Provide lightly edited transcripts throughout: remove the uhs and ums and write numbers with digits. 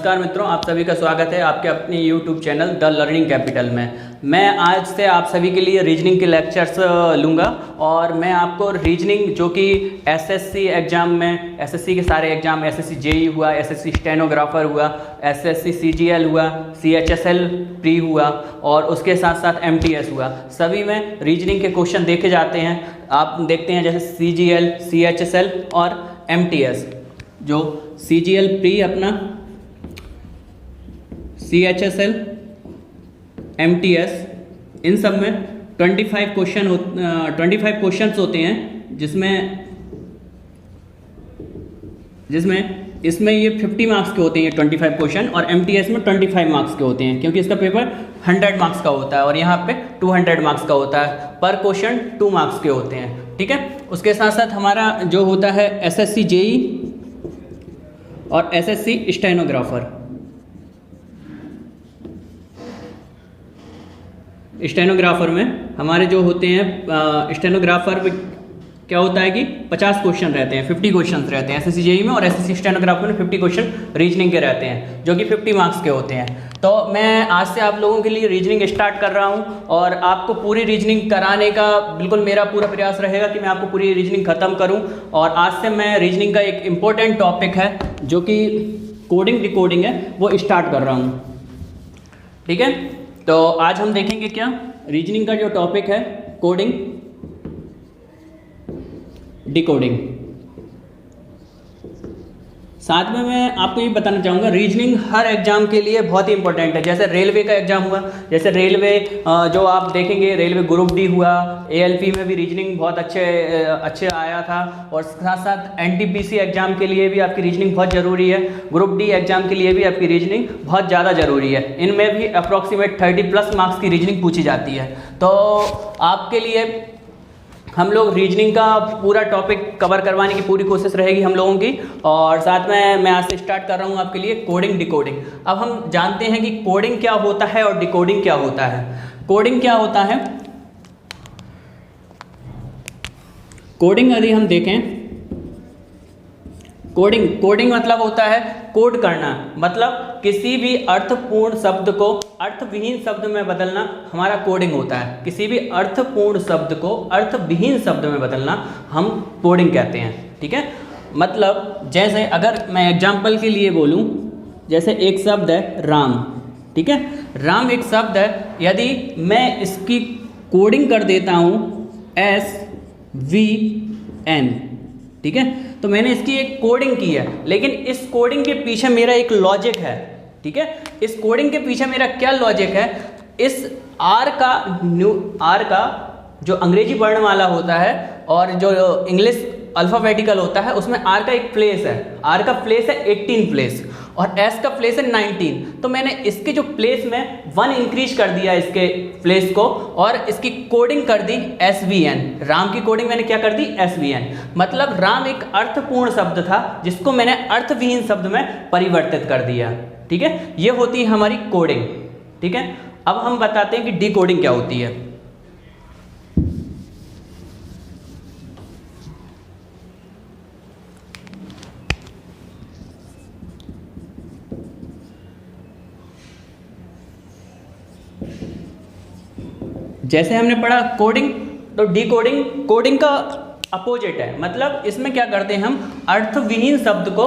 नमस्कार मित्रों, आप सभी का स्वागत है आपके अपने YouTube channel the learning capital में। मैं आज से आप सभी के लिए रीजनिंग के लेक्चर्स लूँगा और मैं आपको रीजनिंग जो कि एसएससी एग्ज़ाम में, एसएससी के सारे एग्ज़ाम, एसएससी जेई हुआ, एसएससी स्टेनोग्राफर हुआ, एसएससी सीजीएल हुआ, सीएचएसएल प्री हुआ और उसके साथ साथ एमटीएस हुआ, सभी में रीजनिंग के क्वेश्चन देखे जाते हैं। आप देखते हैं जैसे सीजीएल, सीएचएसएल और एमटीएस। जो सीजीएल प्री अपना, सीएचएसएल, एमटीएस, इन सब में 25 क्वेश्चंस होते हैं जिसमें इसमें ये 50 मार्क्स के होते हैं 25 क्वेश्चन, और एमटीएस में 25 मार्क्स के होते हैं क्योंकि इसका पेपर 100 मार्क्स का होता है और यहाँ पे 200 मार्क्स का होता है। पर क्वेश्चन 2 मार्क्स के होते हैं, ठीक है। उसके साथ साथ हमारा जो होता है एसएससी जेई और एसएससी स्टेनोग्राफर। स्टेनोग्राफर में हमारे जो होते हैं, स्टेनोग्राफर में क्या होता है कि 50 क्वेश्चन रहते हैं, 50 क्वेश्चन रहते हैं एसएससी जेई में, और एसएससी स्टेनोग्राफर में 50 क्वेश्चन रीजनिंग के रहते हैं जो कि 50 मार्क्स के होते हैं। तो मैं आज से आप लोगों के लिए रीजनिंग स्टार्ट कर रहा हूं और आपको पूरी रीजनिंग कराने का बिल्कुल मेरा पूरा प्रयास रहेगा कि मैं आपको पूरी रीजनिंग ख़त्म करूं। और आज से मैं रीजनिंग का एक इम्पोर्टेंट टॉपिक है जो कि कोडिंग डिकोडिंग है, वो स्टार्ट कर रहा हूं, ठीक है। तो आज हम देखेंगे क्या, रीजनिंग का जो टॉपिक है कोडिंग डिकोडिंग। साथ में मैं आपको ये बताना चाहूँगा, रीजनिंग हर एग्जाम के लिए बहुत ही इंपॉर्टेंट है। जैसे रेलवे का एग्जाम हुआ, जैसे रेलवे जो आप देखेंगे रेलवे ग्रुप डी हुआ, एएलपी में भी रीजनिंग बहुत अच्छे आया था, और साथ साथ एनटीपीसी एग्जाम के लिए भी आपकी रीजनिंग बहुत ज़रूरी है। ग्रुप डी एग्जाम के लिए भी आपकी रीजनिंग बहुत ज़्यादा ज़रूरी है। इनमें भी अप्रॉक्सीमेट 30+ मार्क्स की रीजनिंग पूछी जाती है। तो आपके लिए हम लोग रीजनिंग का पूरा टॉपिक कवर करवाने की पूरी कोशिश रहेगी हम लोगों की। और साथ में मैं आज से स्टार्ट कर रहा हूँ आपके लिए कोडिंग डिकोडिंग। अब हम जानते हैं कि कोडिंग क्या होता है और डिकोडिंग क्या होता है। कोडिंग क्या होता है, कोडिंग यदि हम देखें, कोडिंग मतलब होता है कोड करना, मतलब किसी भी अर्थपूर्ण शब्द को अर्थविहीन शब्द में बदलना हमारा कोडिंग होता है। किसी भी अर्थपूर्ण शब्द को अर्थविहीन शब्द में बदलना हम कोडिंग कहते हैं, ठीक है। मतलब जैसे अगर मैं एग्जाम्पल के लिए बोलूं, जैसे एक शब्द है राम, ठीक है। राम एक शब्द है, यदि मैं इसकी कोडिंग कर देता हूं SVN, ठीक है, तो मैंने इसकी एक कोडिंग की है, लेकिन इस कोडिंग के पीछे मेरा एक लॉजिक है, ठीक है। इस कोडिंग के पीछे मेरा क्या लॉजिक है, इस आर का जो अंग्रेजी वर्णमाला होता है और जो इंग्लिश अल्फ़ाबेटिकल होता है, उसमें आर का एक प्लेस है, आर का प्लेस है 18 प्लेस और एस का प्लेस है 19। तो मैंने इसके जो प्लेस में 1 इंक्रीज कर दिया इसके प्लेस को और इसकी कोडिंग कर दी SVN। राम की कोडिंग मैंने क्या कर दी, SVN। मतलब राम एक अर्थपूर्ण शब्द था जिसको मैंने अर्थविहीन शब्द में परिवर्तित कर दिया, ठीक है। ये होती है हमारी कोडिंग, ठीक है। अब हम बताते हैं कि डिकोडिंग क्या होती है। जैसे हमने पढ़ा कोडिंग, तो डिकोडिंग कोडिंग का अपोजिट है। मतलब इसमें क्या करते हैं, हम अर्थविहीन शब्द को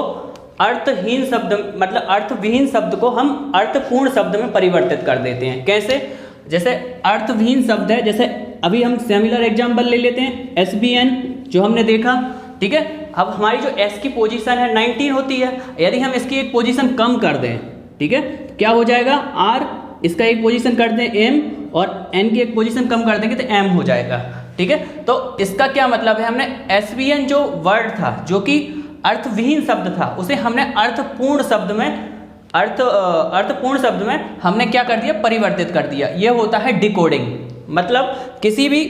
अर्थहीन शब्द, मतलब अर्थविहीन शब्द को हम अर्थपूर्ण शब्द में परिवर्तित कर देते हैं। कैसे, जैसे अर्थविहीन शब्द है, जैसे अभी हम सिमिलर एग्जाम्पल ले लेते हैं SVN जो हमने देखा, ठीक है। अब हमारी जो S की पोजीशन है 19 होती है, यदि हम इसकी एक पोजीशन कम कर दें, ठीक है, क्या हो जाएगा, R इसका एक पोजीशन कर दें M और N की एक पोजीशन कम कर देंगे तो M हो जाएगा, ठीक है। तो इसका क्या मतलब है, हमने SVN जो वर्ड था जो कि अर्थविहीन शब्द था, उसे हमने अर्थपूर्ण शब्द में हमने क्या कर दिया, परिवर्तित कर दिया। ये होता है डिकोडिंग। मतलब किसी भी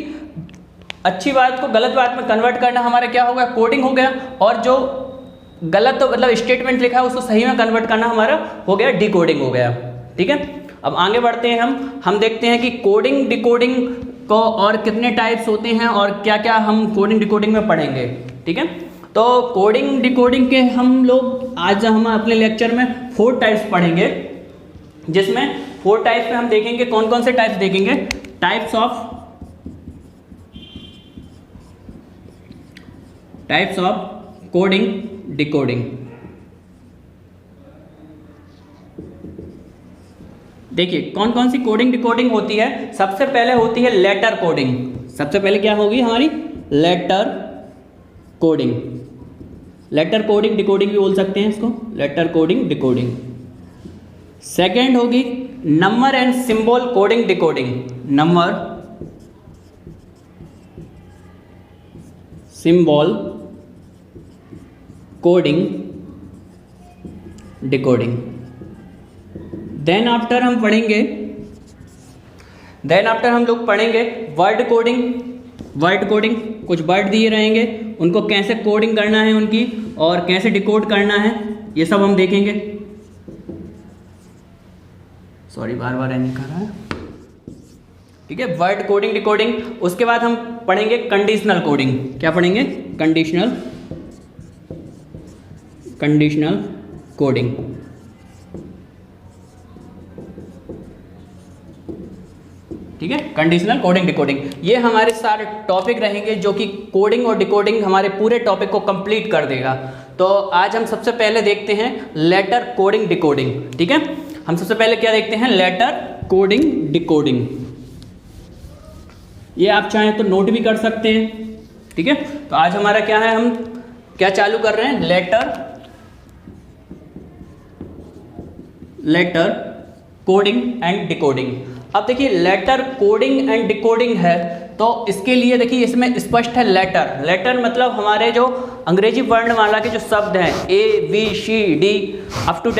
अच्छी बात को गलत बात में कन्वर्ट करना हमारा क्या हो गया, कोडिंग हो गया, और जो गलत मतलब स्टेटमेंट लिखा है उसको सही में कन्वर्ट करना हमारा हो गया डिकोडिंग हो गया, ठीक है। अब आगे बढ़ते हैं हम देखते हैं कि कोडिंग डिकोडिंग को और कितने टाइप्स होते हैं और क्या क्या हम कोडिंग डिकोडिंग में पढ़ेंगे, ठीक है। तो कोडिंग डिकोडिंग के आज हम अपने लेक्चर में 4 टाइप्स पढ़ेंगे, जिसमें 4 टाइप्स में हम देखेंगे कौन कौन से टाइप्स देखेंगे। Types of coding decoding. देखिए कौन कौन सी कोडिंग डिकोडिंग होती है। सबसे पहले होती है लेटर कोडिंग। सबसे पहले क्या होगी हमारी? Letter coding. Letter coding decoding भी बोल सकते हैं इसको, लेटर कोडिंग डिकोडिंग। सेकेंड होगी number and symbol coding decoding. Number symbol coding decoding. Then after हम लोग पढ़ेंगे वर्ड कोडिंग। वर्ड कोडिंग, कुछ वर्ड दिए रहेंगे, उनको कैसे कोडिंग करना है उनकी, और कैसे डिकोड करना है, ये सब हम देखेंगे। सॉरी बार बार नहीं कर रहा है। ठीक है, वर्ड कोडिंग डिकोडिंग। उसके बाद हम पढ़ेंगे कंडीशनल कोडिंग। क्या पढ़ेंगे? Conditional coding. ठीक है, कंडीशनल कोडिंग डिकोडिंग। ये हमारे सारे टॉपिक रहेंगे जो कि कोडिंग और डिकोडिंग हमारे पूरे टॉपिक को कंप्लीट कर देगा। तो आज हम सबसे पहले देखते हैं लेटर कोडिंग डिकोडिंग। ठीक है, हम सबसे पहले क्या देखते हैं? Letter coding decoding. ये आप चाहें तो नोट भी कर सकते हैं। ठीक है, तो आज हमारा क्या है, हम क्या चालू कर रहे हैं? Letter coding and decoding. अब देखिए लेटर कोडिंग एंड डिकोडिंग है, तो इसके लिए देखिए इसमें स्पष्ट है लेटर मतलब हमारे जो अंग्रेजी वर्णमाला के जो शब्द हैं ABCD अप टू Z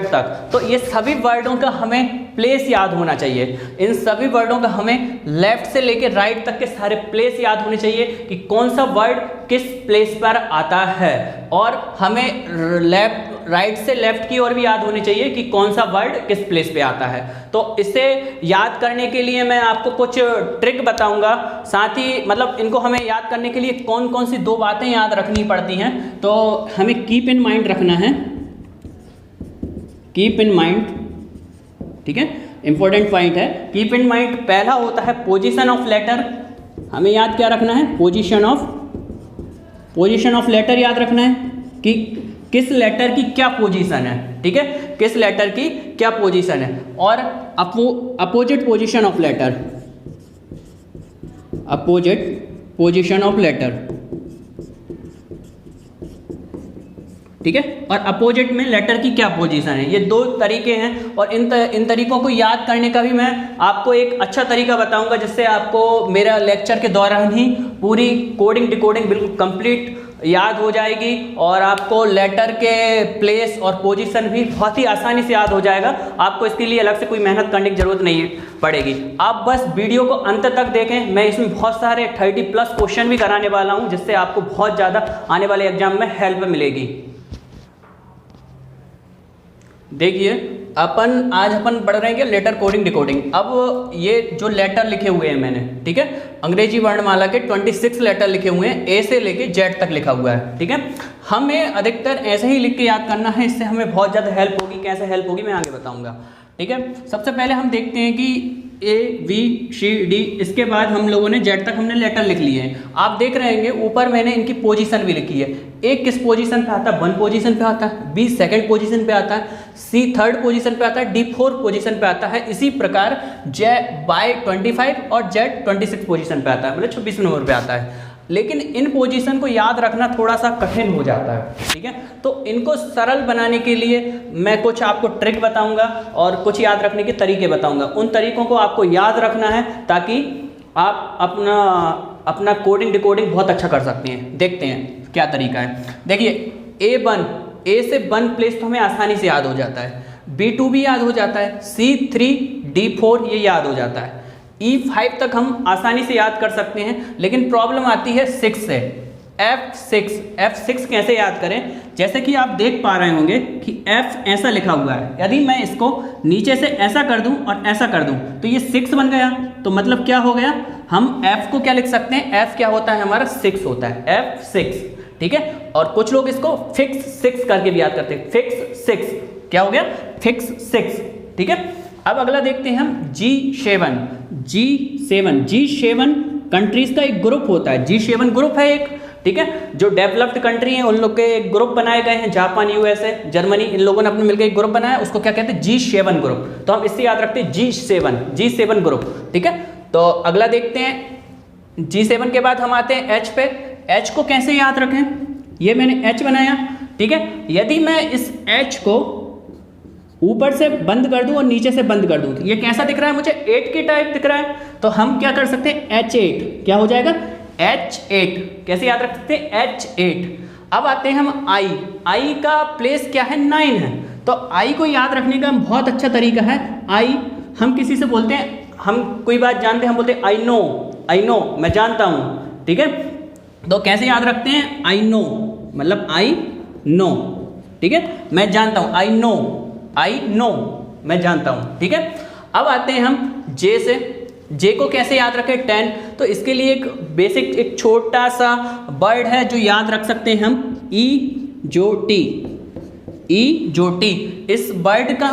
तक, तो ये सभी वर्डों का हमें प्लेस याद होना चाहिए। इन सभी वर्डों का हमें लेफ्ट से लेकर राइट तक के सारे प्लेस याद होने चाहिए कि कौन सा वर्ड किस प्लेस पर आता है, और हमें राइट से लेफ्ट की ओर भी याद होनी चाहिए कि कौन सा वर्ड किस प्लेस पे आता है। तो इसे याद करने के लिए मैं आपको कुछ ट्रिक बताऊंगा, साथ ही मतलब इनको हमें याद करने के लिए कौन कौन सी 2 बातें याद रखनी पड़ती हैं, तो हमें कीप इन माइंड रखना है। कीप इन माइंड, ठीक है, इंपॉर्टेंट पॉइंट है। कीप इन माइंड पहला होता है पोजीशन ऑफ लेटर। हमें याद क्या रखना है? पोजीशन ऑफ लेटर याद रखना है कि किस लेटर की क्या पोजीशन है। ठीक है, किस लेटर की क्या पोजीशन है। और opposite position of letter, opposite position of letter. ठीक है, और अपोजिट में लेटर की क्या पोजीशन है। ये 2 तरीके हैं, और इन तरीकों को याद करने का भी मैं आपको एक अच्छा तरीका बताऊंगा, जिससे आपको मेरा लेक्चर के दौरान ही पूरी कोडिंग डिकोडिंग बिल्कुल कंप्लीट याद हो जाएगी, और आपको लेटर के प्लेस और पोजीशन भी बहुत ही आसानी से याद हो जाएगा। आपको इसके लिए अलग से कोई मेहनत करने की जरूरत नहीं पड़ेगी। आप बस वीडियो को अंत तक देखें। मैं इसमें बहुत सारे 30+ क्वेश्चन भी कराने वाला हूं, जिससे आपको बहुत ज़्यादा आने वाले एग्जाम में हेल्प मिलेगी। देखिए आज अपन पढ़ रहे हैं लेटर कोडिंग डिकोडिंग। अब ये जो लेटर लिखे हुए हैं मैंने, ठीक है, अंग्रेजी वर्णमाला के 26 लेटर लिखे हुए हैं, A से लेके Z तक लिखा हुआ है। ठीक है, हमें अधिकतर ऐसे ही लिख के याद करना है, इससे हमें बहुत ज़्यादा हेल्प होगी। कैसे हेल्प होगी मैं आगे बताऊंगा। ठीक है, सबसे पहले हम देखते हैं कि ABCD, इसके बाद हम लोगों ने Z तक हमने लेटर लिख लिए हैं। आप देख रहे होंगे ऊपर मैंने इनकी पोजीशन भी लिखी है। A किस पोजीशन पे आता है? 1 पोजीशन पे आता है, B 2nd पोजीशन पे आता है, C 3rd पोजीशन पे आता है, D 4th पोजीशन पे आता है। इसी प्रकार Y 25 और Z 26 पोजीशन पे आता है, मतलब 26 नंबर पे आता है। लेकिन इन पोजीशन को याद रखना थोड़ा सा कठिन हो जाता है। ठीक है, तो इनको सरल बनाने के लिए मैं कुछ आपको ट्रिक बताऊंगा और कुछ याद रखने के तरीके बताऊंगा। उन तरीकों को आपको याद रखना है ताकि आप अपना कोडिंग डिकोडिंग बहुत अच्छा कर सकते हैं। देखते हैं क्या तरीका है। देखिए A से 1 प्लेस तो हमें आसानी से याद हो जाता है, B2 भी याद हो जाता है, C3 D4 ये याद हो जाता है, E5 तक हम आसानी से याद कर सकते हैं। लेकिन प्रॉब्लम आती है 6 से। F6 कैसे याद करें? जैसे कि आप देख पा रहे होंगे कि F ऐसा लिखा हुआ है। यदि मैं इसको नीचे से ऐसा कर दूं और ऐसा कर दूं तो ये 6 बन गया। तो मतलब क्या हो गया? हम F को क्या लिख सकते हैं, F क्या होता है हमारा 6 होता है, F6, ठीक है। और कुछ लोग इसको फिक्स 6 करके भी याद करते हैं, फिक्स 6, क्या हो गया, फिक्स 6, ठीक है। अब अगला देखते हैं हम G7 कंट्रीज का एक ग्रुप होता है, G7 ग्रुप है एक, ठीक है। जो डेवलप्ड कंट्री है उन लोग के एक ग्रुप बनाए गए हैं, जापान, यूएसए, जर्मनी, इन लोगों ने अपने मिलकर एक ग्रुप बनाया, उसको क्या कहते हैं, G7 ग्रुप। तो हम इससे याद रखते हैं G7 ग्रुप, ठीक है। तो अगला देखते हैं G7 के बाद हम आते हैं H पे। H को कैसे याद रखें, ये मैंने H बनाया, ठीक है। यदि मैं इस H को ऊपर से बंद कर दूं और नीचे से बंद कर दूं, तो ये कैसा दिख रहा है मुझे, 8 की टाइप दिख रहा है। तो हम क्या कर सकते हैं, H8, क्या हो जाएगा, H8, कैसे याद रख सकते हैं, H8। अब आते हैं हम I का प्लेस क्या है, 9 है। तो I को याद रखने का बहुत अच्छा तरीका है, हम किसी से बोलते हैं, हम कोई बात जानते हैं, हम बोलते हैं आई नो, मैं जानता हूँ, ठीक है। तो कैसे याद रखते हैं, आई नो, मतलब आई नो, ठीक है, मैं जानता हूँ, आई नो, मैं जानता हूँ, ठीक है। अब आते हैं हम J से। J को कैसे याद रखें, 10। तो इसके लिए एक बेसिक, एक छोटा सा वर्ड है जो याद रख सकते हैं हम, ई जो टी। इस वर्ड का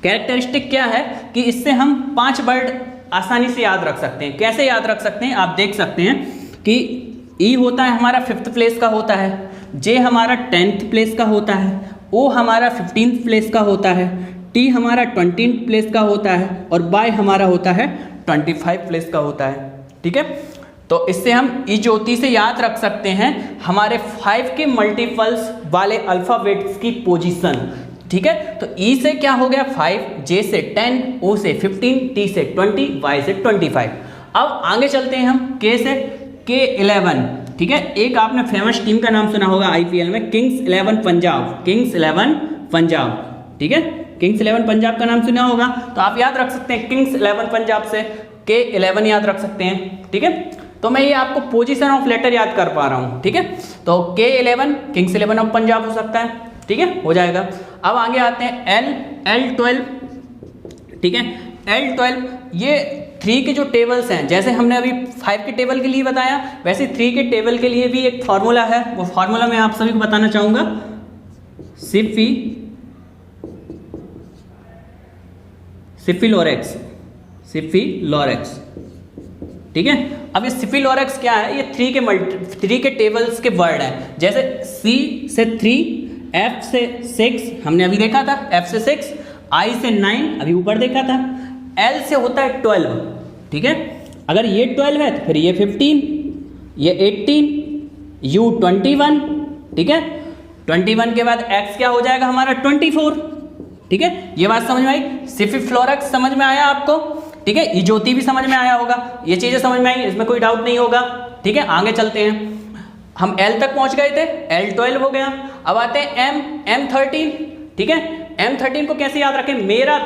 कैरेक्टरिस्टिक क्या है कि इससे हम 5 वर्ड आसानी से याद रख सकते हैं। कैसे याद रख सकते हैं, आप देख सकते हैं कि ई होता है हमारा 5th प्लेस का होता है, जे हमारा 10th प्लेस का होता है, ओ हमारा 15th प्लेस का होता है, टी हमारा 20th प्लेस का होता है और बाय हमारा होता है 25 प्लेस का होता है, ठीक है। तो इससे हम ई ज्योति से याद रख सकते हैं हमारे 5 के मल्टीपल्स वाले अल्फ़ाबेट्स की पोजीशन, ठीक है। तो ई से क्या हो गया 5, जे से 10, ओ से 15, टी से 20, वाई से 25। अब आगे चलते हैं हम के से, के 11, ठीक है। एक आपने फेमस टीम का नाम सुना होगा आईपीएल में, किंग्स 11 पंजाब, ठीक है। किंग्स 11 पंजाब का नाम सुना होगा, तो आप याद रख सकते हैं किंग्स 11 पंजाब से के 11 याद रख सकते हैं, ठीक है। तो मैं ये आपको पोजीशन ऑफ लेटर याद कर पा रहा हूँ, ठीक है। तो के 11 किंग्स 11 ऑफ पंजाब हो सकता है, ठीक है, हो जाएगा। अब आगे आते हैं L12, ठीक है। L12 ये 3 के जो टेबल्स हैं, जैसे हमने अभी 5 के टेबल के लिए बताया, वैसे 3 के टेबल के लिए भी एक फार्मूला है। वो फार्मूला मैं आप सभी को बताना चाहूँगा, सिफिलोरेक्स, ठीक है। अब ये सिफिलोरेक्स क्या है, ये 3 के टेबल्स के वर्ड हैं। जैसे C से 3, F से 6 हमने अभी देखा था, F से 6, I से 9 अभी ऊपर देखा था, L से होता है 12, ठीक है। अगर ये 12 है तो फिर ये 15, ये 18, U 21, ठीक है। 21 के बाद X क्या हो जाएगा हमारा 24, ठीक है। ये बात समझ में आई, सिफिफ्लोरेक्स समझ में आया आपको, ठीक है। ई ज्योति भी समझ में आया होगा, ये चीजें समझ में आई, इसमें कोई डाउट नहीं होगा, ठीक है। आगे चलते हैं, हम L तक पहुंच गए थे, L12 हो गया। अब आते हैं M13, ठीक है। M13 को कैसे याद रखें, मेरा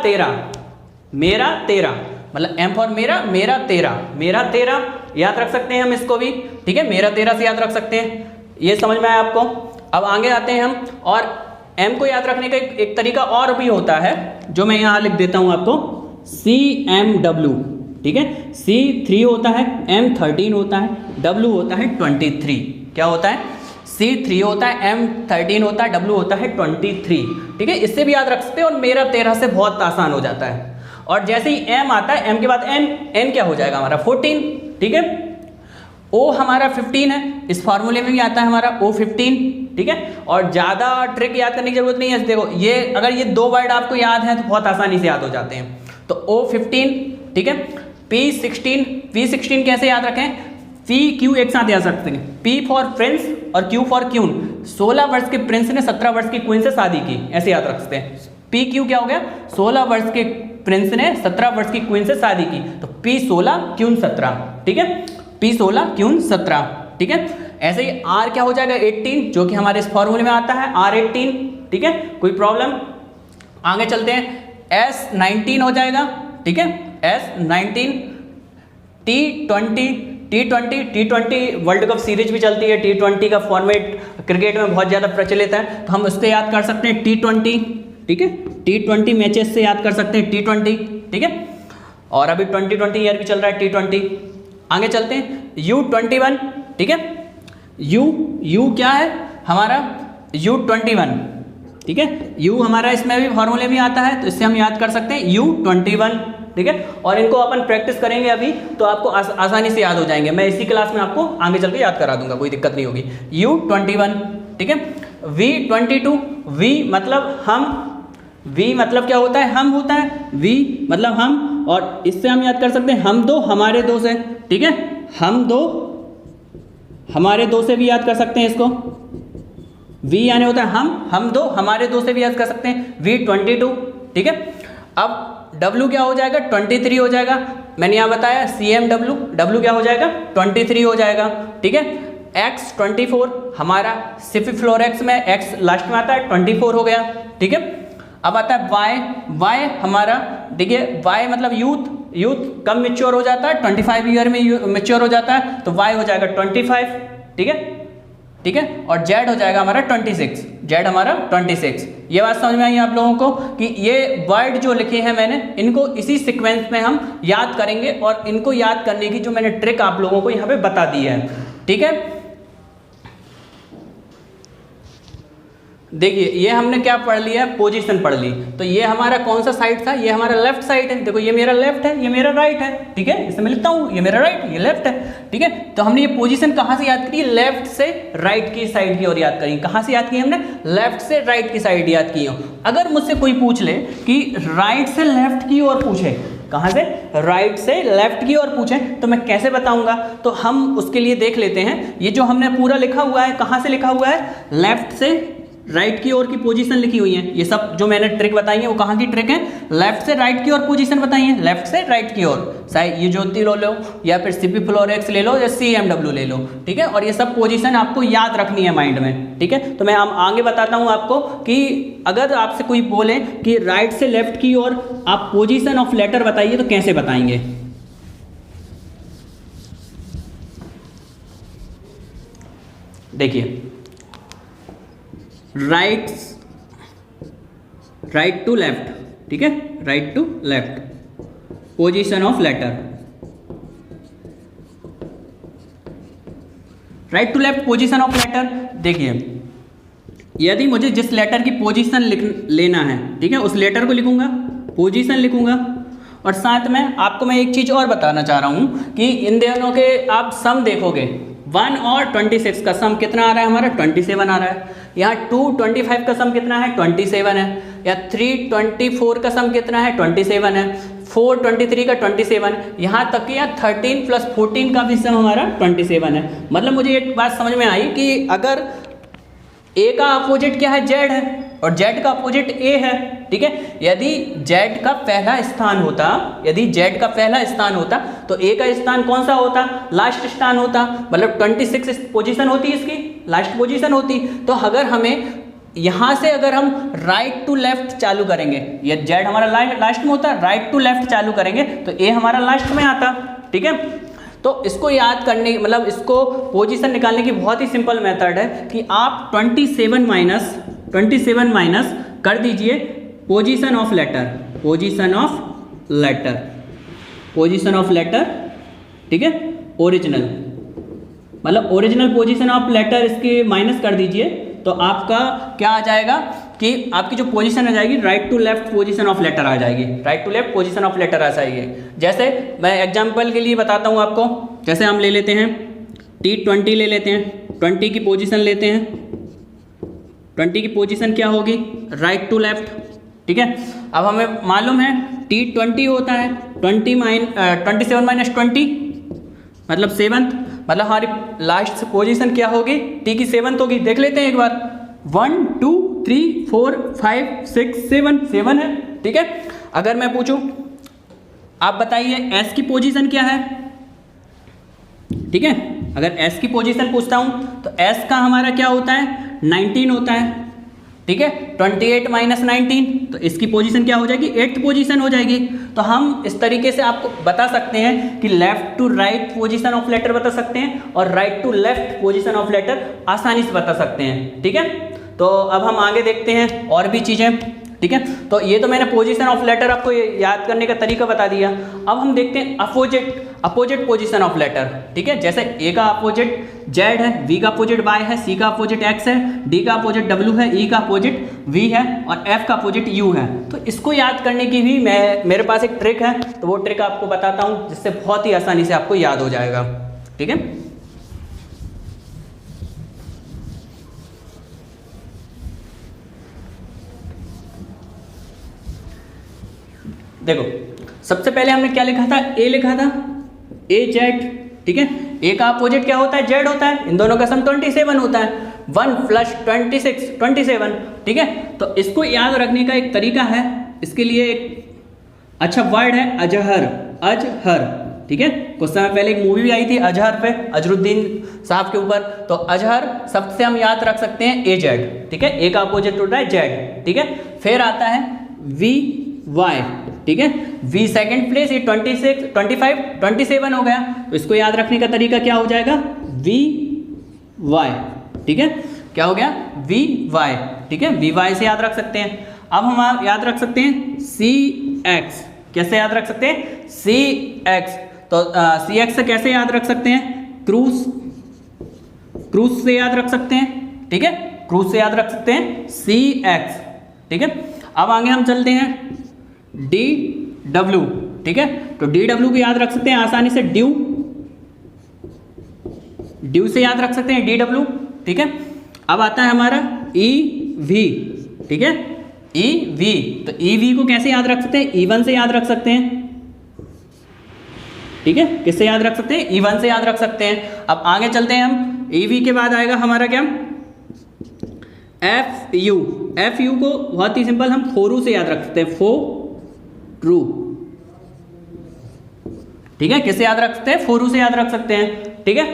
तेरा, मतलब M फॉर मेरा तेरा याद रख सकते हैं हम इसको भी, ठीक है। मेरा तेरा से याद रख सकते हैं, ये समझ में आया आपको। अब आगे आते हैं हम, और M को याद रखने का एक तरीका और भी होता है, जो मैं यहाँ लिख देता हूँ आपको, CMW, ठीक है। C3 होता है, M13 होता है, W होता है 23, क्या होता है, C3 होता है, M13 होता है, W होता है 23, ठीक है। इससे भी याद रख सकते हैं, और मेरा 13 से बहुत आसान हो जाता है। और जैसे ही M आता है, M के बाद N क्या हो जाएगा हमारा 14, ठीक है। O हमारा 15 है, इस फार्मूले में भी आता है हमारा O15, ठीक है। और ज़्यादा ट्रिक याद करने की जरूरत नहीं है, देखो ये अगर ये 2 वर्ड आपको याद हैं तो बहुत आसानी से याद हो जाते हैं। तो O15, ठीक है। P16 कैसे याद रखें, PQ एक साथ याद सकते हैं, P फॉर प्रिंस और Q फॉर क्यून। 16 वर्ष के प्रिंस ने 17 वर्ष की क्वीन से शादी की, ऐसे याद रख सकते हैं। PQ क्या हो गया, 16 वर्ष के प्रिंस ने 17 वर्ष की क्वीन से शादी की, तो P16 क्यून 17, ठीक है। P16 क्यून 17, ठीक है। ऐसे ही R क्या हो जाएगा 18, जो कि हमारे इस फॉर्मूले में आता है R18, ठीक है, कोई प्रॉब्लम। आगे चलते हैं, S19 हो जाएगा, ठीक है, S19, T20 world cup series भी चलती है, T20 का फॉर्मेट क्रिकेट में बहुत ज़्यादा प्रचलित है, तो हम उससे याद कर सकते हैं T20, ठीक है। T20 मैचेस से याद कर सकते हैं T20, ठीक है। और अभी 2020 ईयर भी चल रहा है T20, आगे चलते हैं, U21, ठीक है, U क्या है हमारा U21, ठीक है, U हमारा इसमें भी फॉर्मूले में आता है, तो इससे हम याद कर सकते हैं U21, ठीक है। और इनको अपन प्रैक्टिस करेंगे अभी तो आपको आसानी से याद हो जाएंगे, मैं इसी क्लास में आपको आगे चल के याद करा दूंगा, कोई दिक्कत नहीं होगी। U21, ठीक है। V22, V मतलब हम, V मतलब क्या होता है, हम होता है, V मतलब हम, और इससे हम याद कर सकते हैं हम दो हमारे दो से, ठीक है, हम दो हमारे दो से भी याद कर सकते हैं इसको, V यानी होता है हम दो हमारे दो से भी याद कर सकते हैं, V22, ठीक है। अब W क्या हो जाएगा, 23 हो जाएगा, मैंने यहाँ बताया CMW, W क्या हो जाएगा 23 हो जाएगा, ठीक है। X 24 हमारा सिफिफ्लोरेक्स में X लास्ट में आता है, 24 हो गया, ठीक है। अब आता है Y हमारा, देखिए Y मतलब यूथ कब मेच्योर हो जाता है, 25 ईयर में मेच्योर हो जाता है, तो Y हो जाएगा 25, ठीक है, ठीक है। और Z हो जाएगा हमारा 26, Z हमारा 26। ये बात समझ में आई आप लोगों को कि ये वर्ड जो लिखे हैं मैंने, इनको इसी सीक्वेंस में हम याद करेंगे, और इनको याद करने की जो मैंने ट्रिक आप लोगों को यहाँ पे बता दी है, ठीक है। देखिए ये हमने क्या पढ़ लिया, पोजीशन पढ़ ली, तो ये हमारा कौन सा साइड था, ये हमारा लेफ्ट साइड है, देखो ये मेरा लेफ्ट है, ये मेरा राइट है, ठीक है, इसे मैं लिखता हूँ, ये मेरा राइट, ये लेफ्ट है, ठीक है। तो हमने ये पोजीशन कहाँ से याद करी, लेफ्ट से राइट की साइड की ओर याद करी, कहाँ से याद की हमने, लेफ्ट से राइट की साइड याद की हो। अगर मुझसे कोई पूछ ले कि राइट से लेफ्ट की ओर पूछे, कहाँ से, राइट से लेफ्ट की ओर पूछे, तो मैं कैसे बताऊंगा, तो हम उसके लिए देख लेते हैं, ये जो हमने पूरा लिखा हुआ है, कहाँ से लिखा हुआ है, लेफ्ट से राइट की ओर की पोजीशन लिखी हुई है, ये सब जो मैंने ट्रिक बताई है वो कहाँ की ट्रिक है, लेफ्ट से राइट की ओर पोजीशन बताई है, लेफ्ट से राइट की ओर, चाहे ये ज्योति लो या फिर सिफिफ्लोरेक्स ले लो या CMW ले लो, ठीक है। और ये सब पोजीशन आपको याद रखनी है माइंड में, ठीक है। तो मैं आगे बताता हूँ आपको कि अगर आपसे कोई बोले कि राइट से लेफ्ट की ओर आप पोजीशन ऑफ लेटर बताइए, तो कैसे बताएंगे। देखिए राइट टू लेफ्ट, ठीक है, right to left position of letter, right to left position of letter. देखिए यदि मुझे जिस लेटर की पोजीशन लेना है, ठीक है, उस लेटर को लिखूंगा, पोजीशन लिखूंगा, और साथ में आपको मैं एक चीज और बताना चाह रहा हूं कि इन दोनों के आप सम देखोगे, 1 और 26 का सम कितना आ रहा है हमारा, 27 आ रहा है। यहाँ 225 का सम कितना है, 27 है। या 324 का सम कितना है, 27 है। 423 का 27, यहाँ तक कि यहाँ 13 + 14 का भी सम हमारा 27 है। मतलब मुझे एक बात समझ में आई कि अगर A का अपोजिट क्या है, Z है, और Z का अपोजिट A है, ठीक है। यदि Z का पहला स्थान होता, यदि Z का पहला स्थान होता तो A का स्थान कौन सा होता, लास्ट स्थान होता, मतलब 26 पोजीशन होती इसकी, लास्ट पोजीशन होती। तो अगर हमें यहाँ से अगर हम राइट टू लेफ्ट चालू करेंगे, ये Z हमारा लास्ट में होता, राइट टू लेफ्ट चालू करेंगे तो A हमारा लास्ट में आता, ठीक है। तो इसको याद करने, मतलब इसको पोजीशन निकालने की बहुत ही सिंपल मेथड है कि आप 27 माइनस कर दीजिए position of letter, position of letter, ठीक है, ओरिजिनल, मतलब ओरिजिनल पोजीशन ऑफ लेटर इसके माइनस कर दीजिए, तो आपका क्या आ जाएगा कि आपकी जो पोजीशन आ जाएगी, right to left position of letter आ जाएगी, right to left position of letter आ जाएगी। जैसे मैं एग्जांपल के लिए बताता हूँ आपको, जैसे हम ले लेते हैं T20 ले लेते हैं, 20 की पोजीशन लेते हैं, 20 की पोजीशन क्या होगी, राइट टू लेफ्ट, ठीक है। अब हमें मालूम है T20 होता है 27 माइनस 20 मतलब 7th, मतलब हमारी लास्ट पोजीशन क्या होगी, T की 7th होगी। देख लेते हैं एक बार, 1 2 3 4 5 6 7 है, ठीक है। अगर मैं पूछूं, आप बताइए S की पोजीशन क्या है, ठीक है। अगर S की पोजीशन पूछता हूं तो S का हमारा क्या होता है, 19 होता है, ठीक है। 28 माइनस 19, तो इसकी पोजीशन क्या हो जाएगी, 8th पोजीशन हो जाएगी। तो हम इस तरीके से आपको बता सकते हैं कि left to right position of letter बता सकते हैं और right to left position of letter आसानी से बता सकते हैं, ठीक है। तो अब हम आगे देखते हैं और भी चीज़ें, ठीक है। तो ये तो मैंने पोजीशन ऑफ लेटर आपको याद करने का तरीका बता दिया। अब हम देखते हैं अपोजिट पोजीशन ऑफ लेटर, ठीक है। जैसे ए का अपोजिट जेड है, बी का अपोजिट वाई है, सी का अपोजिट एक्स है, डी का अपोजिट डब्ल्यू है, ई का अपोजिट वी है और एफ का अपोजिट यू है। तो इसको याद करने की भी मेरे पास एक ट्रिक है, तो वो ट्रिक आपको बताता हूँ जिससे बहुत ही आसानी से आपको याद हो जाएगा, ठीक है। देखो सबसे पहले हमने क्या लिखा था, ए लिखा था, ए जेड, ठीक है। ए का अपोजिट क्या होता है, जेड होता है, इन दोनों का सम 27 होता है, 1 + 26 27, ठीक है। तो इसको याद रखने का एक तरीका है, इसके लिए एक अच्छा वर्ड है अजहर, अजहर, ठीक है। कुछ समय पहले एक मूवी भी आई थी अजहर पे, अजरुद्दीन साहब के ऊपर। तो अजहर शब्द से हम याद रख सकते हैं ए जेड, ठीक है। ए का अपोजिट होता है जेड, ठीक है। फिर आता है वी वाई, ठीक है। वी सेकेंड प्लेस, ये 26 25 27 हो गया। तो इसको याद रखने का तरीका क्या हो जाएगा, वी वाई, ठीक है। क्या हो गया, वी वाई, ठीक है। वी वाई से याद रख सकते हैं। अब हम याद रख सकते हैं सी एक्स, कैसे याद रख सकते हैं, सी एक्स। तो सी एक्स से कैसे याद रख सकते हैं, क्रूज, क्रूज से याद रख सकते हैं, ठीक है। क्रूज से याद रख सकते हैं सी एक्स, ठीक है। अब आगे हम चलते हैं डी डब्ल्यू, ठीक है। तो डी डब्ल्यू भी याद रख सकते हैं आसानी से, ड्यू, ड्यू से याद रख सकते हैं डी डब्ल्यू, ठीक है। अब आता है हमारा ई वी, ठीक है, ई वी। तो ई वी को कैसे याद रख सकते हैं, E1 से याद रख सकते हैं, ठीक है। किससे याद रख सकते हैं, E1 से याद रख सकते हैं। अब आगे चलते हैं हम, ई वी के बाद आएगा हमारा क्या, एफ यू। एफ यू को बहुत ही सिंपल हम फोरू से याद रख सकते हैं, फो ट्रू, ठीक है। किससे याद रख सकते हैं, फोरू से याद रख सकते हैं, ठीक है।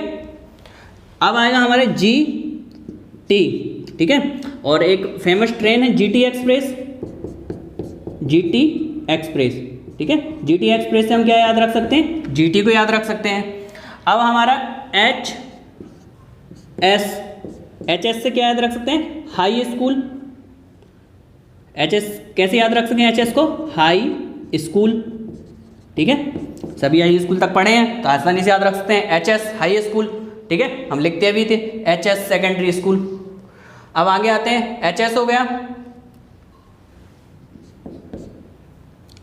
अब आएगा हमारे जी टी, ठीक है। और एक फेमस ट्रेन है जीटी एक्सप्रेस, जीटी एक्सप्रेस, ठीक है। जीटी एक्सप्रेस से हम क्या याद रख सकते हैं, जीटी को याद रख सकते हैं। अब हमारा एच एस, एच एस से क्या याद रख सकते हैं, हाई स्कूल। एच एस कैसे याद रख सकते हैं, एच एस को, हाई स्कूल, ठीक है। सभी हाई स्कूल तक पढ़े हैं तो आसानी से याद रख सकते हैं एच एस हाई स्कूल, ठीक है। हम लिखते भी थे एच एस सेकेंडरी स्कूल। अब आगे आते हैं, एच एस हो गया।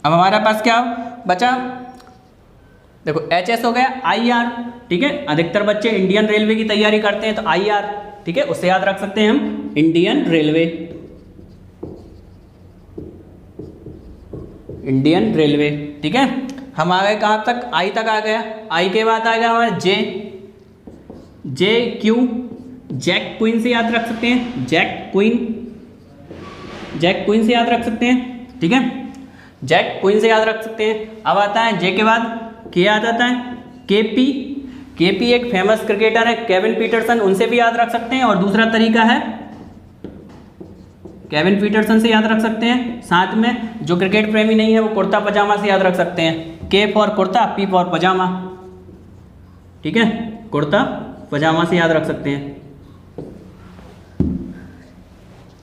अब हमारे पास क्या बचा, देखो एच एस हो गया, आई आर, ठीक है। अधिकतर बच्चे इंडियन रेलवे की तैयारी करते हैं तो आई आर, ठीक है, उससे याद रख सकते हैं हम इंडियन रेलवे, इंडियन रेलवे, ठीक है। हम आ गए कहाँ तक, आई तक आ गया। आई के बाद आ गया हमारा जे, जे क्यू, जैक क्वीन से याद रख सकते हैं, जैक क्वीन, जैक क्वीन से याद रख सकते हैं, ठीक है। जैक क्वीन से याद रख सकते हैं। अब आता है जे के बाद के याद आता है, के पी, के पी एक फेमस क्रिकेटर है केविन पीटरसन, उनसे भी याद रख सकते हैं। और दूसरा तरीका है केविन पीटरसन से याद रख सकते हैं। साथ में जो क्रिकेट प्रेमी नहीं है वो कुर्ता पजामा से याद रख सकते हैं, के फॉर कुर्ता, पी फॉर पजामा, ठीक है। कुर्ता पजामा से याद रख सकते हैं,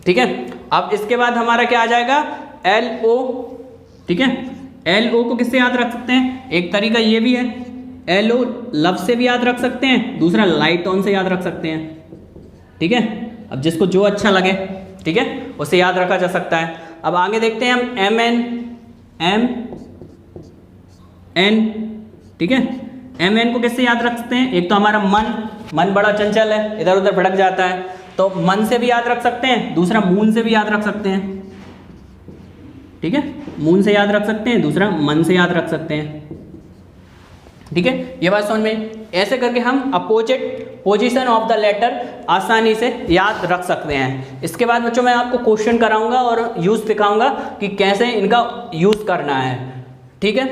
ठीक है। अब इसके बाद हमारा क्या आ जाएगा, एल ओ, ठीक है। एल ओ को किससे याद रख सकते हैं, एक तरीका ये भी है, एल ओ लव से भी याद रख सकते हैं, दूसरा लाइट ऑन से याद रख सकते हैं, ठीक है। अब जिसको जो अच्छा लगे, ठीक है, उसे याद रखा जा सकता है। अब आगे देखते हैं हम एम एन, एम एन, ठीक है। एम एन को किससे याद रख सकते हैं, एक तो हमारा मन, मन बड़ा चंचल है, इधर उधर भटक जाता है, तो मन से भी याद रख सकते हैं। दूसरा मून से भी याद रख सकते हैं, ठीक है। मून से याद रख सकते हैं, दूसरा मन से याद रख सकते हैं, ठीक है। ये बात समझ में, ऐसे करके हम opposite position of the letter आसानी से याद रख सकते हैं। इसके बाद बच्चों मैं आपको क्वेश्चन कराऊंगा और यूज़ दिखाऊंगा कि कैसे इनका यूज़ करना है, ठीक है।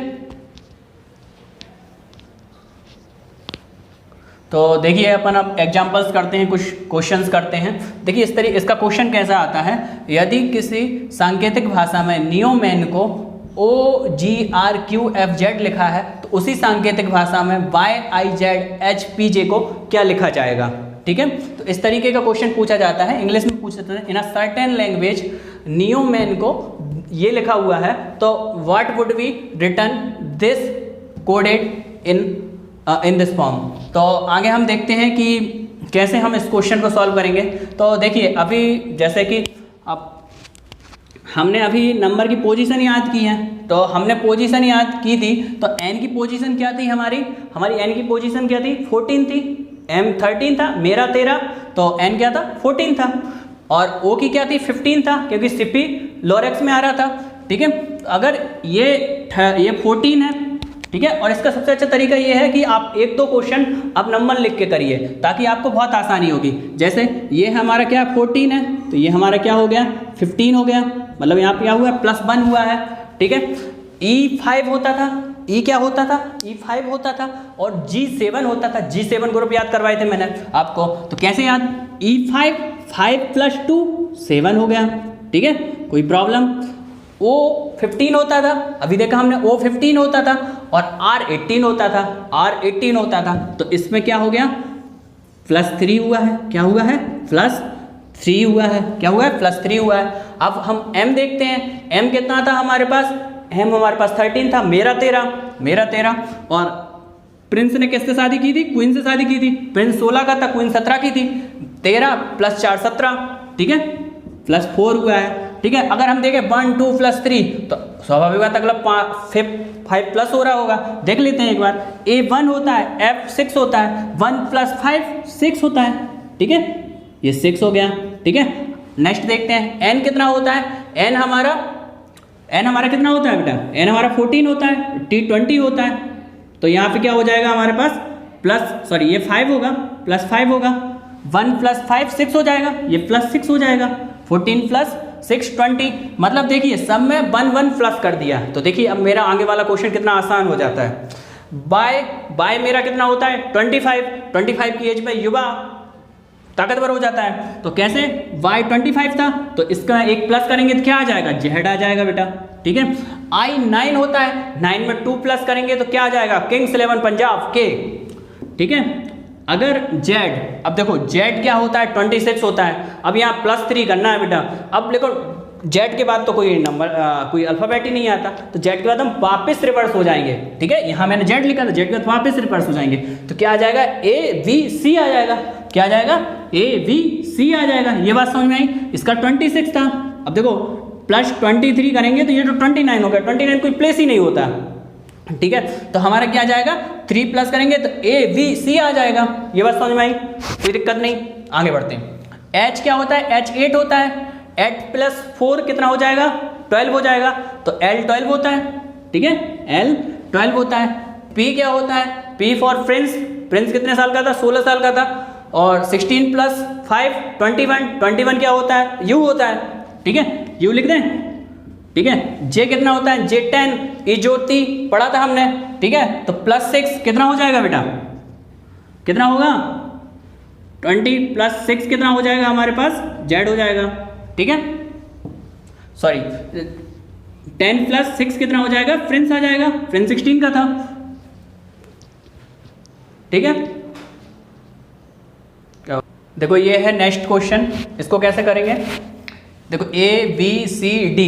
तो देखिए अपन अब एग्जांपल्स करते हैं, कुछ क्वेश्चंस करते हैं। देखिए इस तरीके इसका क्वेश्चन कैसा आता है, यदि किसी सांकेतिक भाषा में नियोमेन को OGRQFZ लिखा है तो उसी सांकेतिक भाषा में YIZHPJ को क्या लिखा जाएगा, ठीक है। तो इस तरीके का क्वेश्चन पूछा जाता है, इंग्लिश में पूछ सकते हैं। इन अ सर्टेन लैंग्वेज नियोमेन को ये लिखा हुआ है, तो what would be return this coded in this form. तो आगे हम देखते हैं कि कैसे हम इस क्वेश्चन को सॉल्व करेंगे। तो देखिए अभी जैसे कि अब हमने अभी नंबर की पोजीशन याद की है, तो हमने पोजीशन याद की थी, तो n की पोजीशन क्या थी हमारी n की पोजीशन क्या थी 14 थी, m 13 था, मेरा 13, तो n क्या था 14 था, और o की क्या थी 15 था, क्योंकि CP लोअर एक्स में आ रहा था। ठीक है, अगर ये 14 है, ठीक है, और इसका सबसे अच्छा तरीका ये है कि आप एक दो क्वेश्चन आप नंबर लिख के करिए ताकि आपको बहुत आसानी होगी। जैसे ये हमारा क्या 14 है, तो ये हमारा क्या हो गया 15 हो गया, मतलब यहाँ पे क्या हुआ +1 हुआ है। ठीक है, E5 होता था, E क्या होता था E5 होता था, और G7 होता था, G7 ग्रुप याद करवाए थे मैंने आपको, तो कैसे याद E5 5 + 2 7 हो गया। ठीक है, कोई प्रॉब्लम। O15 होता था, अभी देखा हमने O15 होता था, और R18 होता था, R18 होता था, तो इसमें क्या हो गया +3 हुआ है, क्या हुआ है +3 हुआ है, क्या हुआ है +3 हुआ है। अब हम M देखते हैं, M कितना था हमारे पास, M हमारे पास 13 था, मेरा 13, और प्रिंस ने किससे शादी की थी, क्वीन से शादी की थी, प्रिंस 16 का था, क्वीन 17 की थी, 13 + 4 17, ठीक है, +4 हुआ है। ठीक है, अगर हम देखें 1 2 + 3, तो स्वाभाविक बात अगला 5 प्लस हो रहा होगा, देख लेते हैं एक बार। A1 होता है, F6 होता है, 1 + 5 6 होता है। ठीक है, ये 6 हो गया। ठीक है, नेक्स्ट देखते हैं N कितना होता है, N हमारा कितना होता है बेटा, N हमारा 14 होता है, T 20 होता है, तो यहाँ पे क्या हो जाएगा हमारे पास ये 5 होगा, +5 होगा, 1 + 5 6 हो जाएगा, ये +6 हो जाएगा, 14 + 6 20, मतलब देखिए सब में 1 1 प्लस कर दिया। तो देखिए अब मेरा आगे वाला क्वेश्चन कितना आसान हो जाता है। बाय मेरा कितना होता है 25 की एज में युवा ताकतवर हो जाता है, तो कैसे y 25 था, तो इसका एक प्लस करेंगे तो क्या आ जाएगा Z आ जाएगा बेटा। ठीक है, I 9 होता है, 9 में 2 प्लस करेंगे तो क्या आ जाएगा किंग्स 11 पंजाब K। ठीक है, अगर Z, अब देखो Z क्या होता है 26 होता है, अब यहाँ +3 करना है बेटा। अब देखो Z के बाद तो कोई नंबर कोई अल्फ़ाबेट ही नहीं आता, तो Z के बाद हम वापस रिवर्स हो जाएंगे। ठीक है, यहाँ मैंने Z लिखा था, Z के बाद वापस रिवर्स हो जाएंगे, तो क्या आ जाएगा ABC आ जाएगा, क्या आ जाएगा ABC आ जाएगा। ये बात समझ में आई। इसका 26 था, अब देखो +23 करेंगे तो ये तो 29 हो गया, 29 कोई प्लेस ही नहीं होता। ठीक है, तो हमारा क्या आ जाएगा 3 प्लस करेंगे तो ABC आ जाएगा। ये बात समझ में आई, कोई दिक्कत नहीं। आगे बढ़ते हैं। H क्या होता है, H 8 होता है, 8 + 4 कितना हो जाएगा 12 हो जाएगा, तो L 12 होता है। ठीक है, L 12 होता है। P क्या होता है, P फॉर प्रिंस कितने साल का था 16 साल का था, और 16 + 5 21 क्या होता है U होता है। ठीक है, U लिख दें। ठीक है, J कितना होता है, J 10, ई ज्योति पढ़ा था हमने। ठीक है, तो +6 कितना हो जाएगा बेटा, कितना होगा 20 + 6 कितना हो जाएगा हमारे पास Z हो जाएगा। ठीक है, सॉरी 10 + 6 कितना हो जाएगा प्रिंस आ जाएगा, प्रिंस 16 का था। ठीक है, देखो ये है नेक्स्ट क्वेश्चन, इसको कैसे करेंगे, देखो ABCD।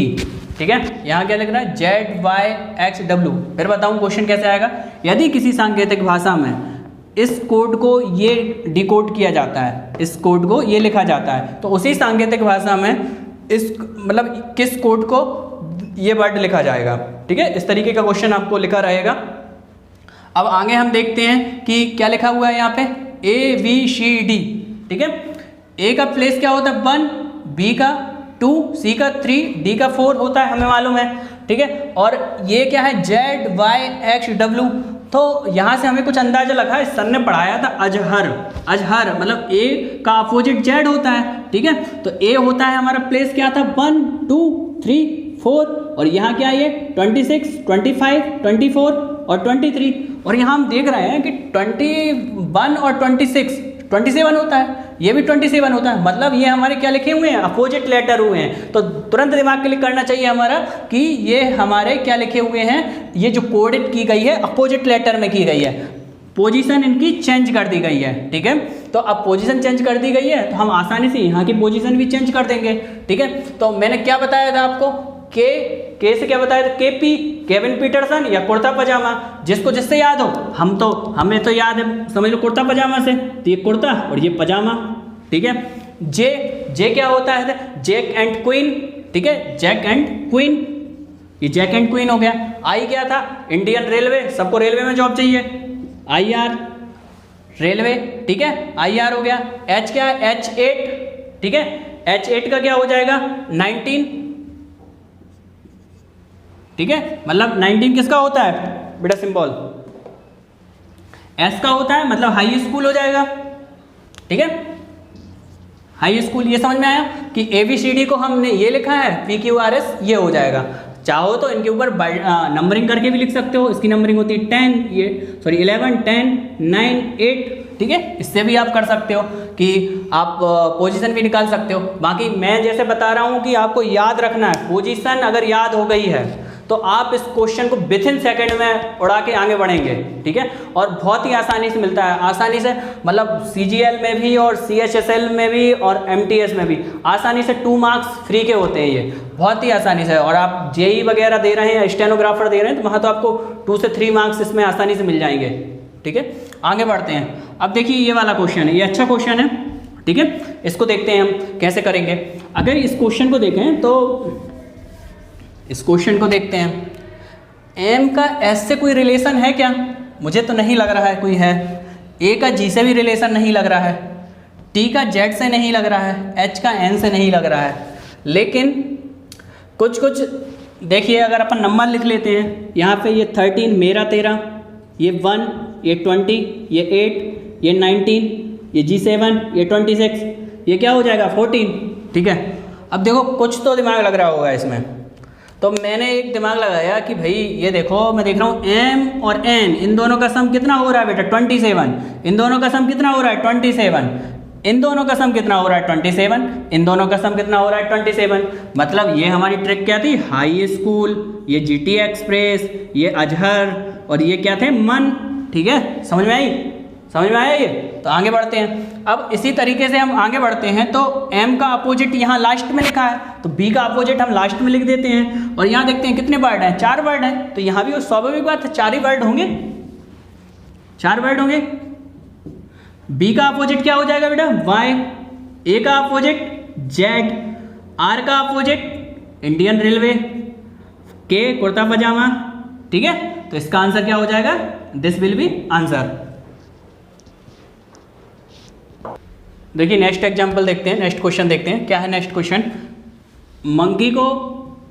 ठीक है, यहाँ क्या लिख रहा है ZYXW। फिर बताऊँ क्वेश्चन कैसे आएगा। यदि किसी सांकेतिक भाषा में इस कोड को ये डिकोड किया जाता है, इस कोड को ये लिखा जाता है, तो उसी सांकेतिक भाषा में इस मतलब किस कोड को ये वर्ड लिखा जाएगा। ठीक है, इस तरीके का क्वेश्चन आपको लिखा रहेगा। अब आगे हम देखते हैं कि क्या लिखा हुआ है यहाँ पे ABCD। ठीक है, A का प्लेस क्या होता है 1, B का 2, C का 3, D का 4 होता है, हमें मालूम है। ठीक है, और ये क्या है ZYXW, तो यहाँ से हमें कुछ अंदाजा लगा है, सर ने पढ़ाया था अजहर मतलब A का अपोजिट Z होता है। ठीक है, तो A होता है हमारा प्लेस क्या था 1 2 3 4, और यहाँ क्या है ये 26 25 24 और 23, और यहाँ हम देख रहे हैं कि 21 और 27 होता है, ये भी 27 होता है, मतलब ये हमारे क्या लिखे हुए हैं अपोजिट लेटर हुए हैं। तो तुरंत दिमाग क्लिक करना चाहिए हमारा कि ये हमारे क्या लिखे हुए हैं, ये जो कोडेड की गई है अपोजिट लेटर में की गई है, पोजीशन इनकी चेंज कर दी गई है। ठीक है, तो अब पोजीशन चेंज कर दी गई है तो हम आसानी से यहाँ की पोजीशन भी चेंज कर देंगे। ठीक है, तो मैंने क्या बताया था आपको के से क्या बताया था, केपी, केविन पीटरसन या कुर्ता पजामा, जिससे याद हो। हमें तो याद है, समझ लो कुर्ता पजामा से, तो ये कुर्ता और ये पजामा, ठीक है। जे क्या होता है, जैक एंड क्वीन, ठीक है, जैक एंड क्वीन, ये जैक एंड क्वीन हो गया। आई क्या था, इंडियन रेलवे, सबको रेलवे में जॉब चाहिए, IR रेलवे, ठीक है, IR हो गया। एच क्या है, H8, ठीक है, H8 का क्या हो जाएगा, 19, ठीक है, मतलब 19 किसका होता है बेटा, सिंबल एस का होता है, मतलब हाई स्कूल हो जाएगा, ठीक है, हाई स्कूल। ये समझ में आया कि ABCD को हमने ये लिखा है, PQRS ये हो जाएगा। चाहो तो इनके ऊपर नंबरिंग करके भी लिख सकते हो, इसकी नंबरिंग होती है 11, 10, 9, 8, ठीक है, इससे भी आप कर सकते हो कि आप पोजीशन भी निकाल सकते हो। बाकी मैं जैसे बता रहा हूँ कि आपको याद रखना है, पोजीशन अगर याद हो गई है तो आप इस क्वेश्चन को विथिन सेकंड में उड़ा के आगे बढ़ेंगे, ठीक है, और बहुत ही आसानी से मिलता है, आसानी से, मतलब CGL में भी और CHSL में भी और MTS में भी आसानी से 2 मार्क्स फ्री के होते हैं, ये बहुत ही आसानी से। और आप JEE वगैरह दे रहे हैं, स्टेनोग्राफर दे रहे हैं, तो वहाँ तो आपको 2 से 3 मार्क्स इसमें आसानी से मिल जाएंगे, ठीक है। आगे बढ़ते हैं। अब देखिए ये वाला क्वेश्चन है, ये अच्छा क्वेश्चन है, ठीक है, इसको देखते हैं हम कैसे करेंगे। अगर इस क्वेश्चन को देखें तो इस क्वेश्चन को देखते हैं, M का S से कोई रिलेशन है क्या, मुझे तो नहीं लग रहा है कोई है। A का G से भी रिलेशन नहीं लग रहा है, T का Z से नहीं लग रहा है, H का N से नहीं लग रहा है। लेकिन कुछ देखिए, अगर अपन नंबर लिख लेते हैं, यहाँ पे ये 13 मेरा 13, ये 1, ये 20, ये 8, ये 19, ये G7, ये 26, ये क्या हो जाएगा 14, ठीक है। अब देखो कुछ तो दिमाग लग रहा होगा इसमें, तो मैंने एक दिमाग लगाया कि भाई ये देखो, मैं देख रहा हूँ M और N, इन दोनों का सम कितना हो रहा है बेटा 27, इन दोनों का सम कितना हो रहा है 27, इन दोनों का सम कितना हो रहा है 27, इन दोनों का सम कितना हो रहा है 27। मतलब ये हमारी ट्रिक क्या थी, हाई स्कूल, ये GT एक्सप्रेस, ये अजहर और ये क्या थे, मन, ठीक है, समझ में आई, समझ में आया ये। तो आगे बढ़ते हैं। अब इसी तरीके से हम आगे बढ़ते हैं, तो M का अपोजिट यहाँ लास्ट में लिखा है, तो B का अपोजिट हम लास्ट में लिख देते हैं। और यहाँ देखते हैं कितने वर्ड हैं, 4 वर्ड हैं, तो यहाँ भी स्वाभाविक बात है 4 ही वर्ड होंगे, 4 वर्ड होंगे। B का अपोजिट क्या हो जाएगा बेटा, Y, A का अपोजिट Z, R का opposite Indian railway, K kurta pyjama, ठीक है। तो इसका आंसर क्या हो जाएगा, दिस विल बी आंसर। देखिए नेक्स्ट एग्जाम्पल देखते हैं, नेक्स्ट क्वेश्चन देखते हैं क्या है। नेक्स्ट क्वेश्चन, मंकी को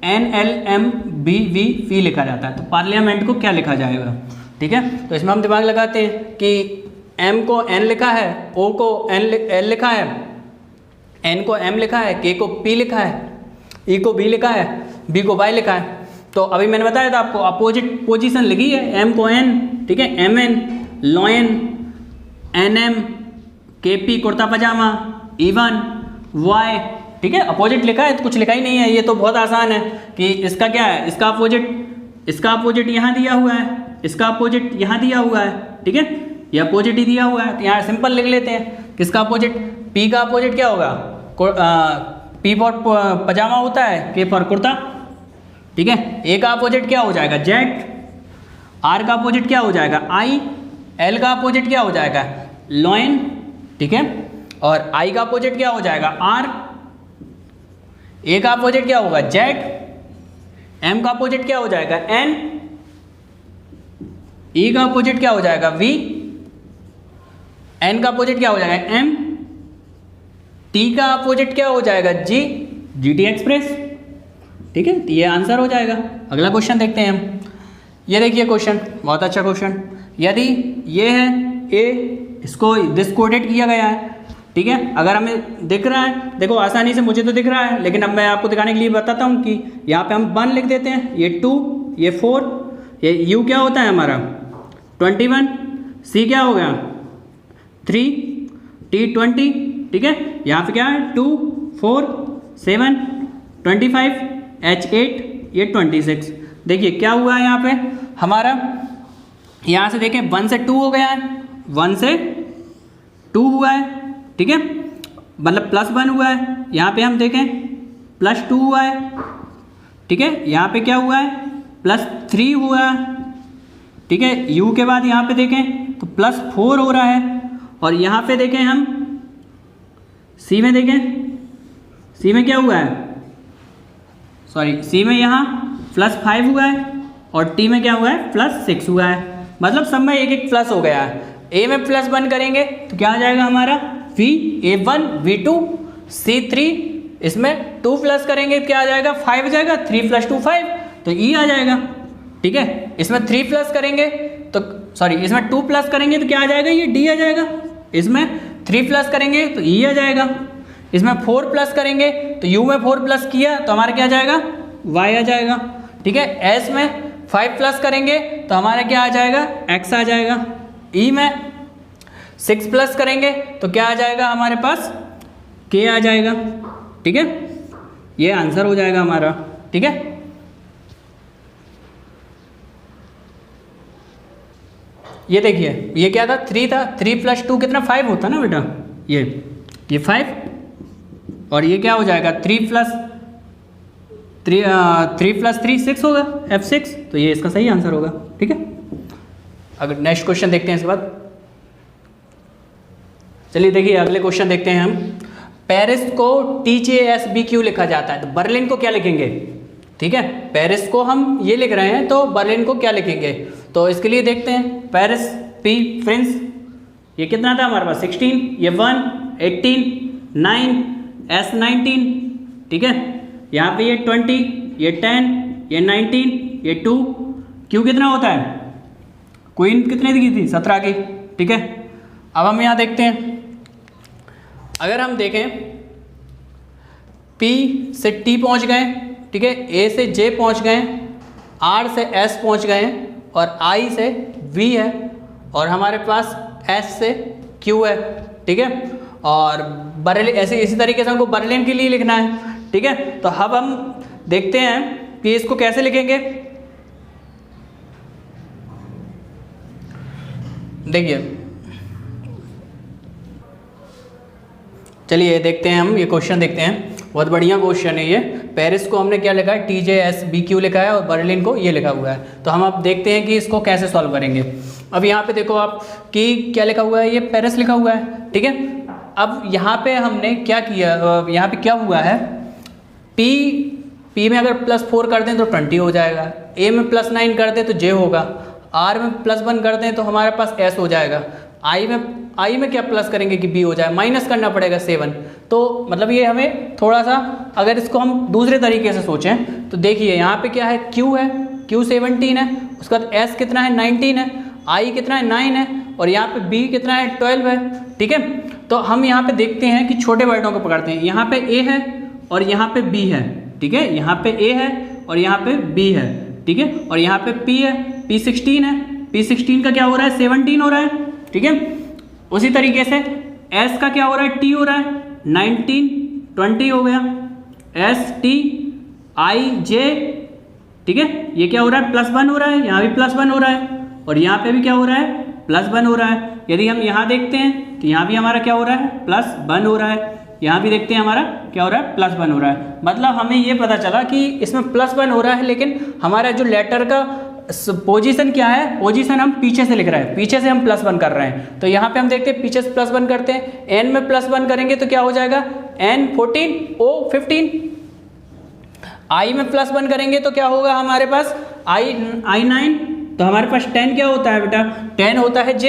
NLMBVP लिखा जाता है, तो पार्लियामेंट को क्या लिखा जाएगा, ठीक है। तो इसमें हम दिमाग लगाते हैं कि M को N लिखा है, O को L लिखा है, N को M लिखा है, K को P लिखा है, E को B लिखा है, B को Y लिखा है। तो अभी मैंने बताया था आपको अपोजिट पोजीशन लिखी है, M को N, ठीक है, MN, lion, NM, KP kurta pyjama, E1, Y, ठीक है, अपोजिट लिखा है, तो कुछ लिखा ही नहीं है। ये तो बहुत आसान है कि इसका क्या है, इसका अपोजिट यहाँ दिया हुआ है, इसका अपोजिट यहाँ दिया हुआ है, ठीक है, ये अपोजिट ही दिया हुआ है, तो यहाँ सिंपल लिख लेते हैं। किसका अपोजिट, P का अपोजिट क्या होगा, P फॉर पजामा होता है, K फॉर कुर्ता, ठीक है। A का अपोजिट क्या हो जाएगा, Z, R का अपोजिट क्या हो जाएगा, I, L का अपोजिट क्या हो जाएगा, लॉयन, ठीक है, और I का अपोजिट क्या हो जाएगा, R, A का अपोजिट क्या होगा, Z, M का अपोजिट क्या हो जाएगा, N, E का अपोजिट क्या हो जाएगा, V, N का अपोजिट क्या हो जाएगा, M, T का अपोजिट क्या हो जाएगा, G, GT एक्सप्रेस, ठीक है। तो ये आंसर हो जाएगा। अगला क्वेश्चन देखते हैं हम। ये देखिए क्वेश्चन, बहुत अच्छा क्वेश्चन। यदि ये है A, इसको दिस कोडेड किया गया है, ठीक है। अगर हमें दिख रहा है, देखो आसानी से मुझे तो दिख रहा है, लेकिन अब मैं आपको दिखाने के लिए बताता हूँ कि यहाँ पे हम 1 लिख देते हैं, ये 2, ये 4, ये U क्या होता है हमारा 21, C क्या हो गया 3, T 20, ठीक है। यहाँ पे क्या है 2, 4, 7, 25, H8, ये 26। देखिए क्या हुआ है यहाँ पे हमारा, यहाँ से देखें 1 से 2 हो गया है, 1 से 2 हुआ है, ठीक है, मतलब +1 हुआ है। यहाँ पे हम देखें +2 हुआ है, ठीक है। यहाँ पे क्या हुआ है, +3 हुआ है, ठीक है। u के बाद यहाँ पे देखें तो +4 हो रहा है, और यहाँ पे देखें हम c में देखें, c में क्या हुआ है, सॉरी c में यहाँ +5 हुआ है, और t में क्या हुआ है, +6 हुआ है। मतलब सब में एक एक प्लस हो गया है। a में +1 करेंगे तो क्या आ जाएगा हमारा v, a1 v2 c3, इसमें 2 प्लस करेंगे क्या आ जाएगा, 5 आ जाएगा, 3 + 2 5, तो e आ जाएगा, ठीक है। इसमें 3 प्लस करेंगे तो सॉरी इसमें 2 प्लस करेंगे तो क्या आ जाएगा, ये d आ जाएगा। इसमें 3 प्लस करेंगे तो e आ जाएगा। इसमें 4 प्लस करेंगे तो u में 4 प्लस किया तो हमारा क्या आ जाएगा, y आ जाएगा, ठीक है। s में 5 प्लस करेंगे तो हमारा क्या आ जाएगा, x आ जाएगा। e में 6 प्लस करेंगे तो क्या आ जाएगा हमारे पास, k आ जाएगा, ठीक है। ये आंसर हो जाएगा हमारा, ठीक है। ये देखिए ये क्या था, 3 था, 3 + 2 कितना 5 होता ना बेटा, ये 5, और ये क्या हो जाएगा 3 + 3 6 होगा, F6, तो ये इसका सही आंसर होगा, ठीक है। अगर नेक्स्ट क्वेश्चन देखते हैं इसके बाद, चलिए देखिए अगले क्वेश्चन देखते हैं हम। पेरिस को TJSBQ लिखा जाता है तो बर्लिन को क्या लिखेंगे, ठीक है। पेरिस को हम ये लिख रहे हैं तो बर्लिन को क्या लिखेंगे, तो इसके लिए देखते हैं। पेरिस P फ्रेंड्स, ये कितना था हमारे पास 16, ये 1 18 9 S 19, ठीक है। यहाँ पे ये 20, ये 10, ये 19, ये 2, Q कितना होता है, क्वीन कितने की थी 17 की, ठीक है। अब हम यहाँ देखते हैं, अगर हम देखें P से T पहुँच गए, ठीक है, A से J पहुँच गए, R से S पहुँच गए, और I से V है, और हमारे पास S से Q है, ठीक है। और बर्लिन ऐसे इसी तरीके से हमको बर्लिन के लिए लिखना है, ठीक है। तो अब हम देखते हैं कि इसको कैसे लिखेंगे। देखिए चलिए देखते हैं, हम ये क्वेश्चन देखते हैं, बहुत बढ़िया क्वेश्चन है ये। पेरिस को हमने क्या लिखा है, TJSBQ लिखा है, और बर्लिन को ये लिखा हुआ है। तो हम अब देखते हैं कि इसको कैसे सॉल्व करेंगे। अब यहाँ पे देखो आप कि क्या लिखा हुआ है, ये पेरिस लिखा हुआ है, ठीक है। अब यहाँ पे हमने क्या किया, यहाँ पे क्या हुआ है, P में अगर +4 कर दें तो 20 हो जाएगा, A में +9 कर दें तो J होगा, R में +1 कर दें तो हमारे पास S हो जाएगा, I में क्या प्लस करेंगे कि B हो जाए, माइनस करना पड़ेगा 7। तो मतलब ये हमें थोड़ा सा, अगर इसको हम दूसरे तरीके से सोचें तो देखिए यहाँ पे क्या है, Q है, Q 17 है, उसके बाद S कितना है 19 है, I कितना है 9 है, और यहाँ पे B कितना है 12 है, ठीक है। तो हम यहाँ पे देखते हैं कि छोटे वर्डों को पकड़ते हैं। यहाँ पे A है और यहाँ पे B है, ठीक है। यहाँ पे A है और यहाँ पे B है, ठीक है। और यहाँ पे P है, P 16 है, P 16 का क्या हो रहा है 17 हो रहा है, ठीक है। उसी तरीके से S का क्या हो रहा है, T हो रहा है 19 20 हो गया, S T I J, ठीक है। ये क्या हो रहा है +1 हो रहा है, यहाँ भी +1 हो रहा है, और यहाँ पे भी क्या हो रहा है +1 हो रहा है। यदि हम यहाँ देखते हैं तो यहाँ भी हमारा क्या हो रहा है +1 हो रहा है, यहाँ भी देखते हैं हमारा क्या हो रहा है +1 हो रहा है। मतलब हमें ये पता चला कि इसमें +1 हो रहा है, लेकिन हमारा जो लेटर का पोजीशन क्या है, पोजीशन हम पीछे से लिख रहे हैं, पीछे से हम +1 कर रहे हैं। तो यहाँ पे हम देखते हैं पीछे से +1 करते हैं, n में +1 करेंगे तो क्या हो जाएगा n 14 o 15, i में +1 करेंगे तो क्या होगा हमारे पास i 9, तो हमारे पास 10 क्या होता है बेटा, 10 होता है j,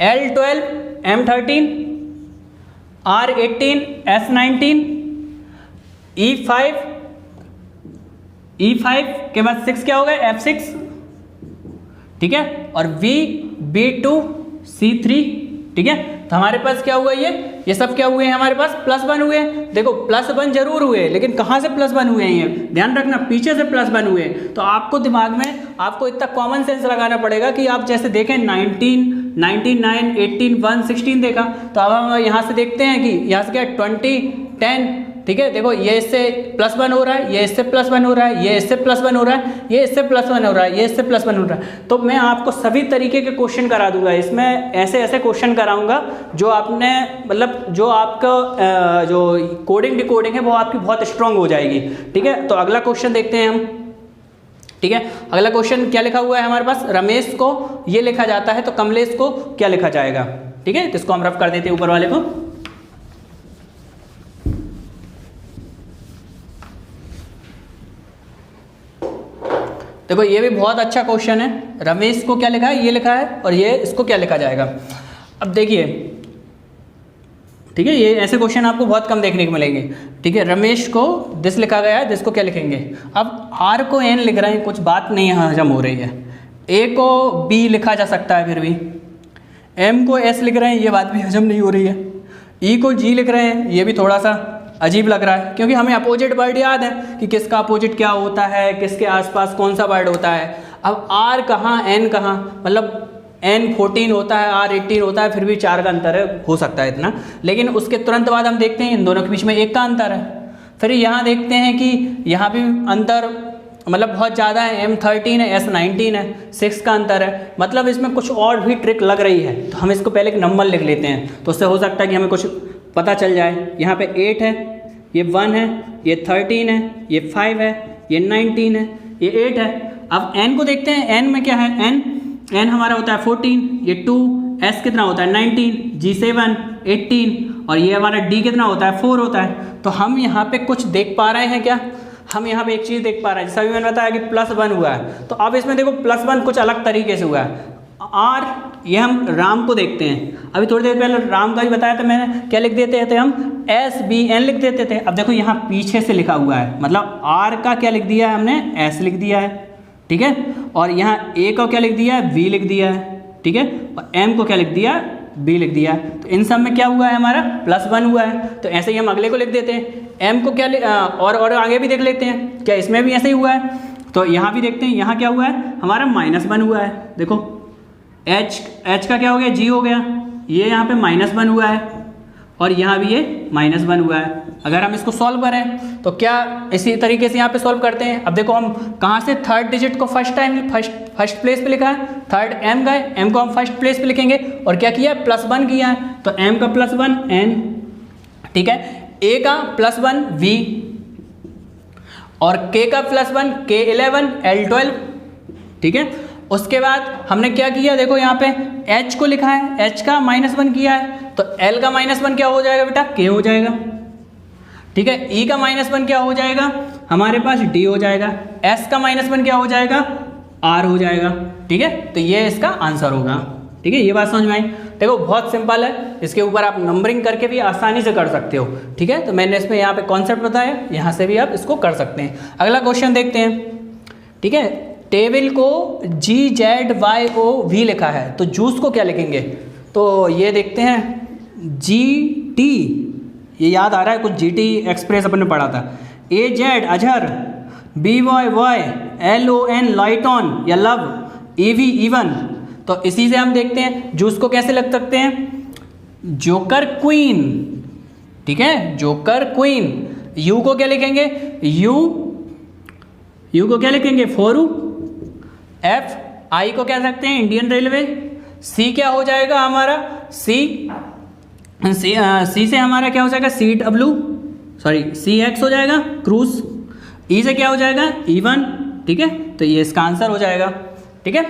l 12 m 13 r 18 s 19 e5 के बाद 6 क्या होगा f6, ठीक है। और v b2 c3, ठीक है। तो हमारे पास क्या हुआ, ये सब क्या हुए हैं हमारे पास +1 हुए। देखो +1 जरूर हुए, लेकिन कहाँ से +1 हुए हैं, ये ध्यान रखना, पीछे से +1 हुए। तो आपको दिमाग में आपको इतना कॉमन सेंस लगाना पड़ेगा कि आप जैसे देखें 19 9 18 1 16 देखा, तो अब हम यहाँ से देखते हैं कि यहाँ से क्या 20 10 ठीक है। देखो ये इससे +1 हो रहा है, ये इससे +1 हो रहा है, ये इससे +1 हो रहा है, ये इससे +1 हो रहा है, ये इससे +1 हो रहा है। तो मैं आपको सभी तरीके के क्वेश्चन करा दूंगा इसमें, ऐसे ऐसे क्वेश्चन कराऊंगा जो आपने मतलब जो आपका जो कोडिंग डिकोडिंग है वो आपकी बहुत स्ट्रांग हो जाएगी, ठीक है। तो अगला क्वेश्चन देखते हैं हम, ठीक है। अगला क्वेश्चन क्या लिखा हुआ है हमारे पास, रमेश को ये लिखा जाता है तो कमलेश को क्या लिखा जाएगा, ठीक है। तो इसको हम रफ कर देते हैं ऊपर वाले को। देखो ये भी बहुत अच्छा क्वेश्चन है, रमेश को क्या लिखा है, ये लिखा है, और ये इसको क्या लिखा जाएगा। अब देखिए, ठीक है, ये ऐसे क्वेश्चन आपको बहुत कम देखने को मिलेंगे, ठीक है। रमेश को दिस लिखा गया है, दिस को क्या लिखेंगे। अब आर को एन लिख रहे हैं, कुछ बात नहीं यहाँ हजम हो रही है। ए को बी लिखा जा सकता है, फिर भी एम को एस लिख रहे हैं, ये बात भी हजम नहीं हो रही है। ई को जी लिख रहे हैं, ये भी थोड़ा सा अजीब लग रहा है, क्योंकि हमें अपोजिट वर्ड याद है कि किसका अपोजिट क्या होता है, किसके आसपास कौन सा वर्ड होता है। अब आर कहाँ एन कहाँ, मतलब एन 14 होता है, आर 18 होता है, फिर भी 4 का अंतर है, हो सकता है इतना। लेकिन उसके तुरंत बाद हम देखते हैं इन दोनों के बीच में 1 का अंतर है। फिर यहाँ देखते हैं कि यहाँ भी अंतर मतलब बहुत ज़्यादा है, M13 है, S19 है, 6 का अंतर है। मतलब इसमें कुछ और भी ट्रिक लग रही है, तो हम इसको पहले एक नंबर लिख लेते हैं, तो उससे हो सकता है कि हमें कुछ पता चल जाए। यहाँ पे 8 है, ये 1 है, ये 13 है, ये 5 है, ये 19 है, ये 8 है। अब n को देखते हैं, n में क्या है, n हमारा होता है 14, ये 2, s कितना होता है 19, g 7 18, और ये हमारा d कितना होता है 4 होता है। तो हम यहाँ पे कुछ देख पा रहे हैं क्या, हम यहाँ पे एक चीज़ देख पा रहे हैं, जैसा भी मैंने बताया कि +1 हुआ है। तो अब इसमें देखो +1 कुछ अलग तरीके से हुआ है। आर, ये हम राम को देखते हैं, अभी थोड़ी देर पहले राम का भी बताया था मैंने, क्या लिख देते थे हम, SBN लिख देते थे। अब देखो यहाँ पीछे से लिखा हुआ है, मतलब आर का क्या लिख दिया है हमने, S लिख दिया है, ठीक है। और यहाँ ए का क्या लिख दिया है, V लिख दिया है, ठीक है। और M को क्या लिख दिया, B लिख दिया है। तो इन सब में क्या हुआ है, हमारा +1 हुआ है। तो ऐसे ही हम अगले को लिख देते हैं, M को क्या और आगे भी देख लेते हैं, क्या इसमें भी ऐसे ही हुआ है। तो यहाँ भी देखते हैं, यहाँ क्या हुआ है, हमारा -1 हुआ है। देखो H का क्या हो गया, G हो गया, ये यहाँ पे -1 हुआ है, और यहाँ भी ये -1 हुआ है। अगर हम इसको सॉल्व करें तो क्या इसी तरीके से यहाँ पे सॉल्व करते हैं। अब देखो हम कहाँ से थर्ड डिजिट को फर्स्ट प्लेस पे लिखा है, थर्ड M का है, M को हम फर्स्ट प्लेस पे लिखेंगे, और क्या किया है, +1 किया है। तो M का +1 N, ठीक है, A का +1 V, और K का +1 K11 L12, ठीक है। उसके बाद हमने क्या किया, देखो यहाँ पे H को लिखा है, H का -1 किया है, तो L का -1 क्या हो जाएगा बेटा, K हो जाएगा, ठीक है। E का -1 क्या हो जाएगा, हमारे पास D हो जाएगा। S का -1 क्या हो जाएगा, R हो जाएगा, ठीक है। तो ये इसका आंसर होगा, ठीक है। ये बात समझ में आई। देखो बहुत सिंपल है, इसके ऊपर आप नंबरिंग करके भी आसानी से कर सकते हो, ठीक है। तो मैंने इसमें यहाँ पे कॉन्सेप्ट बताया, यहाँ से भी आप इसको कर सकते हैं। अगला क्वेश्चन देखते हैं, ठीक है। टेबल को GZYOV लिखा है, तो जूस को क्या लिखेंगे। तो ये देखते हैं, GT, ये याद आ रहा है कुछ, GT एक्सप्रेस अपन ने पढ़ा था। AZ Azhar, BYY LON light on या लव, EV इवन। तो इसी से हम देखते हैं जूस को कैसे लग सकते हैं, जोकर क्वीन, ठीक है, जोकर क्वीन। यू को क्या लिखेंगे, यू को क्या लिखेंगे, फोरू। F, I को क्या रखते हैं, इंडियन रेलवे। C क्या हो जाएगा हमारा, C से हमारा क्या हो जाएगा, CX हो जाएगा, क्रूज। E से क्या हो जाएगा, E1, ठीक है। तो ये इसका आंसर हो जाएगा, ठीक है।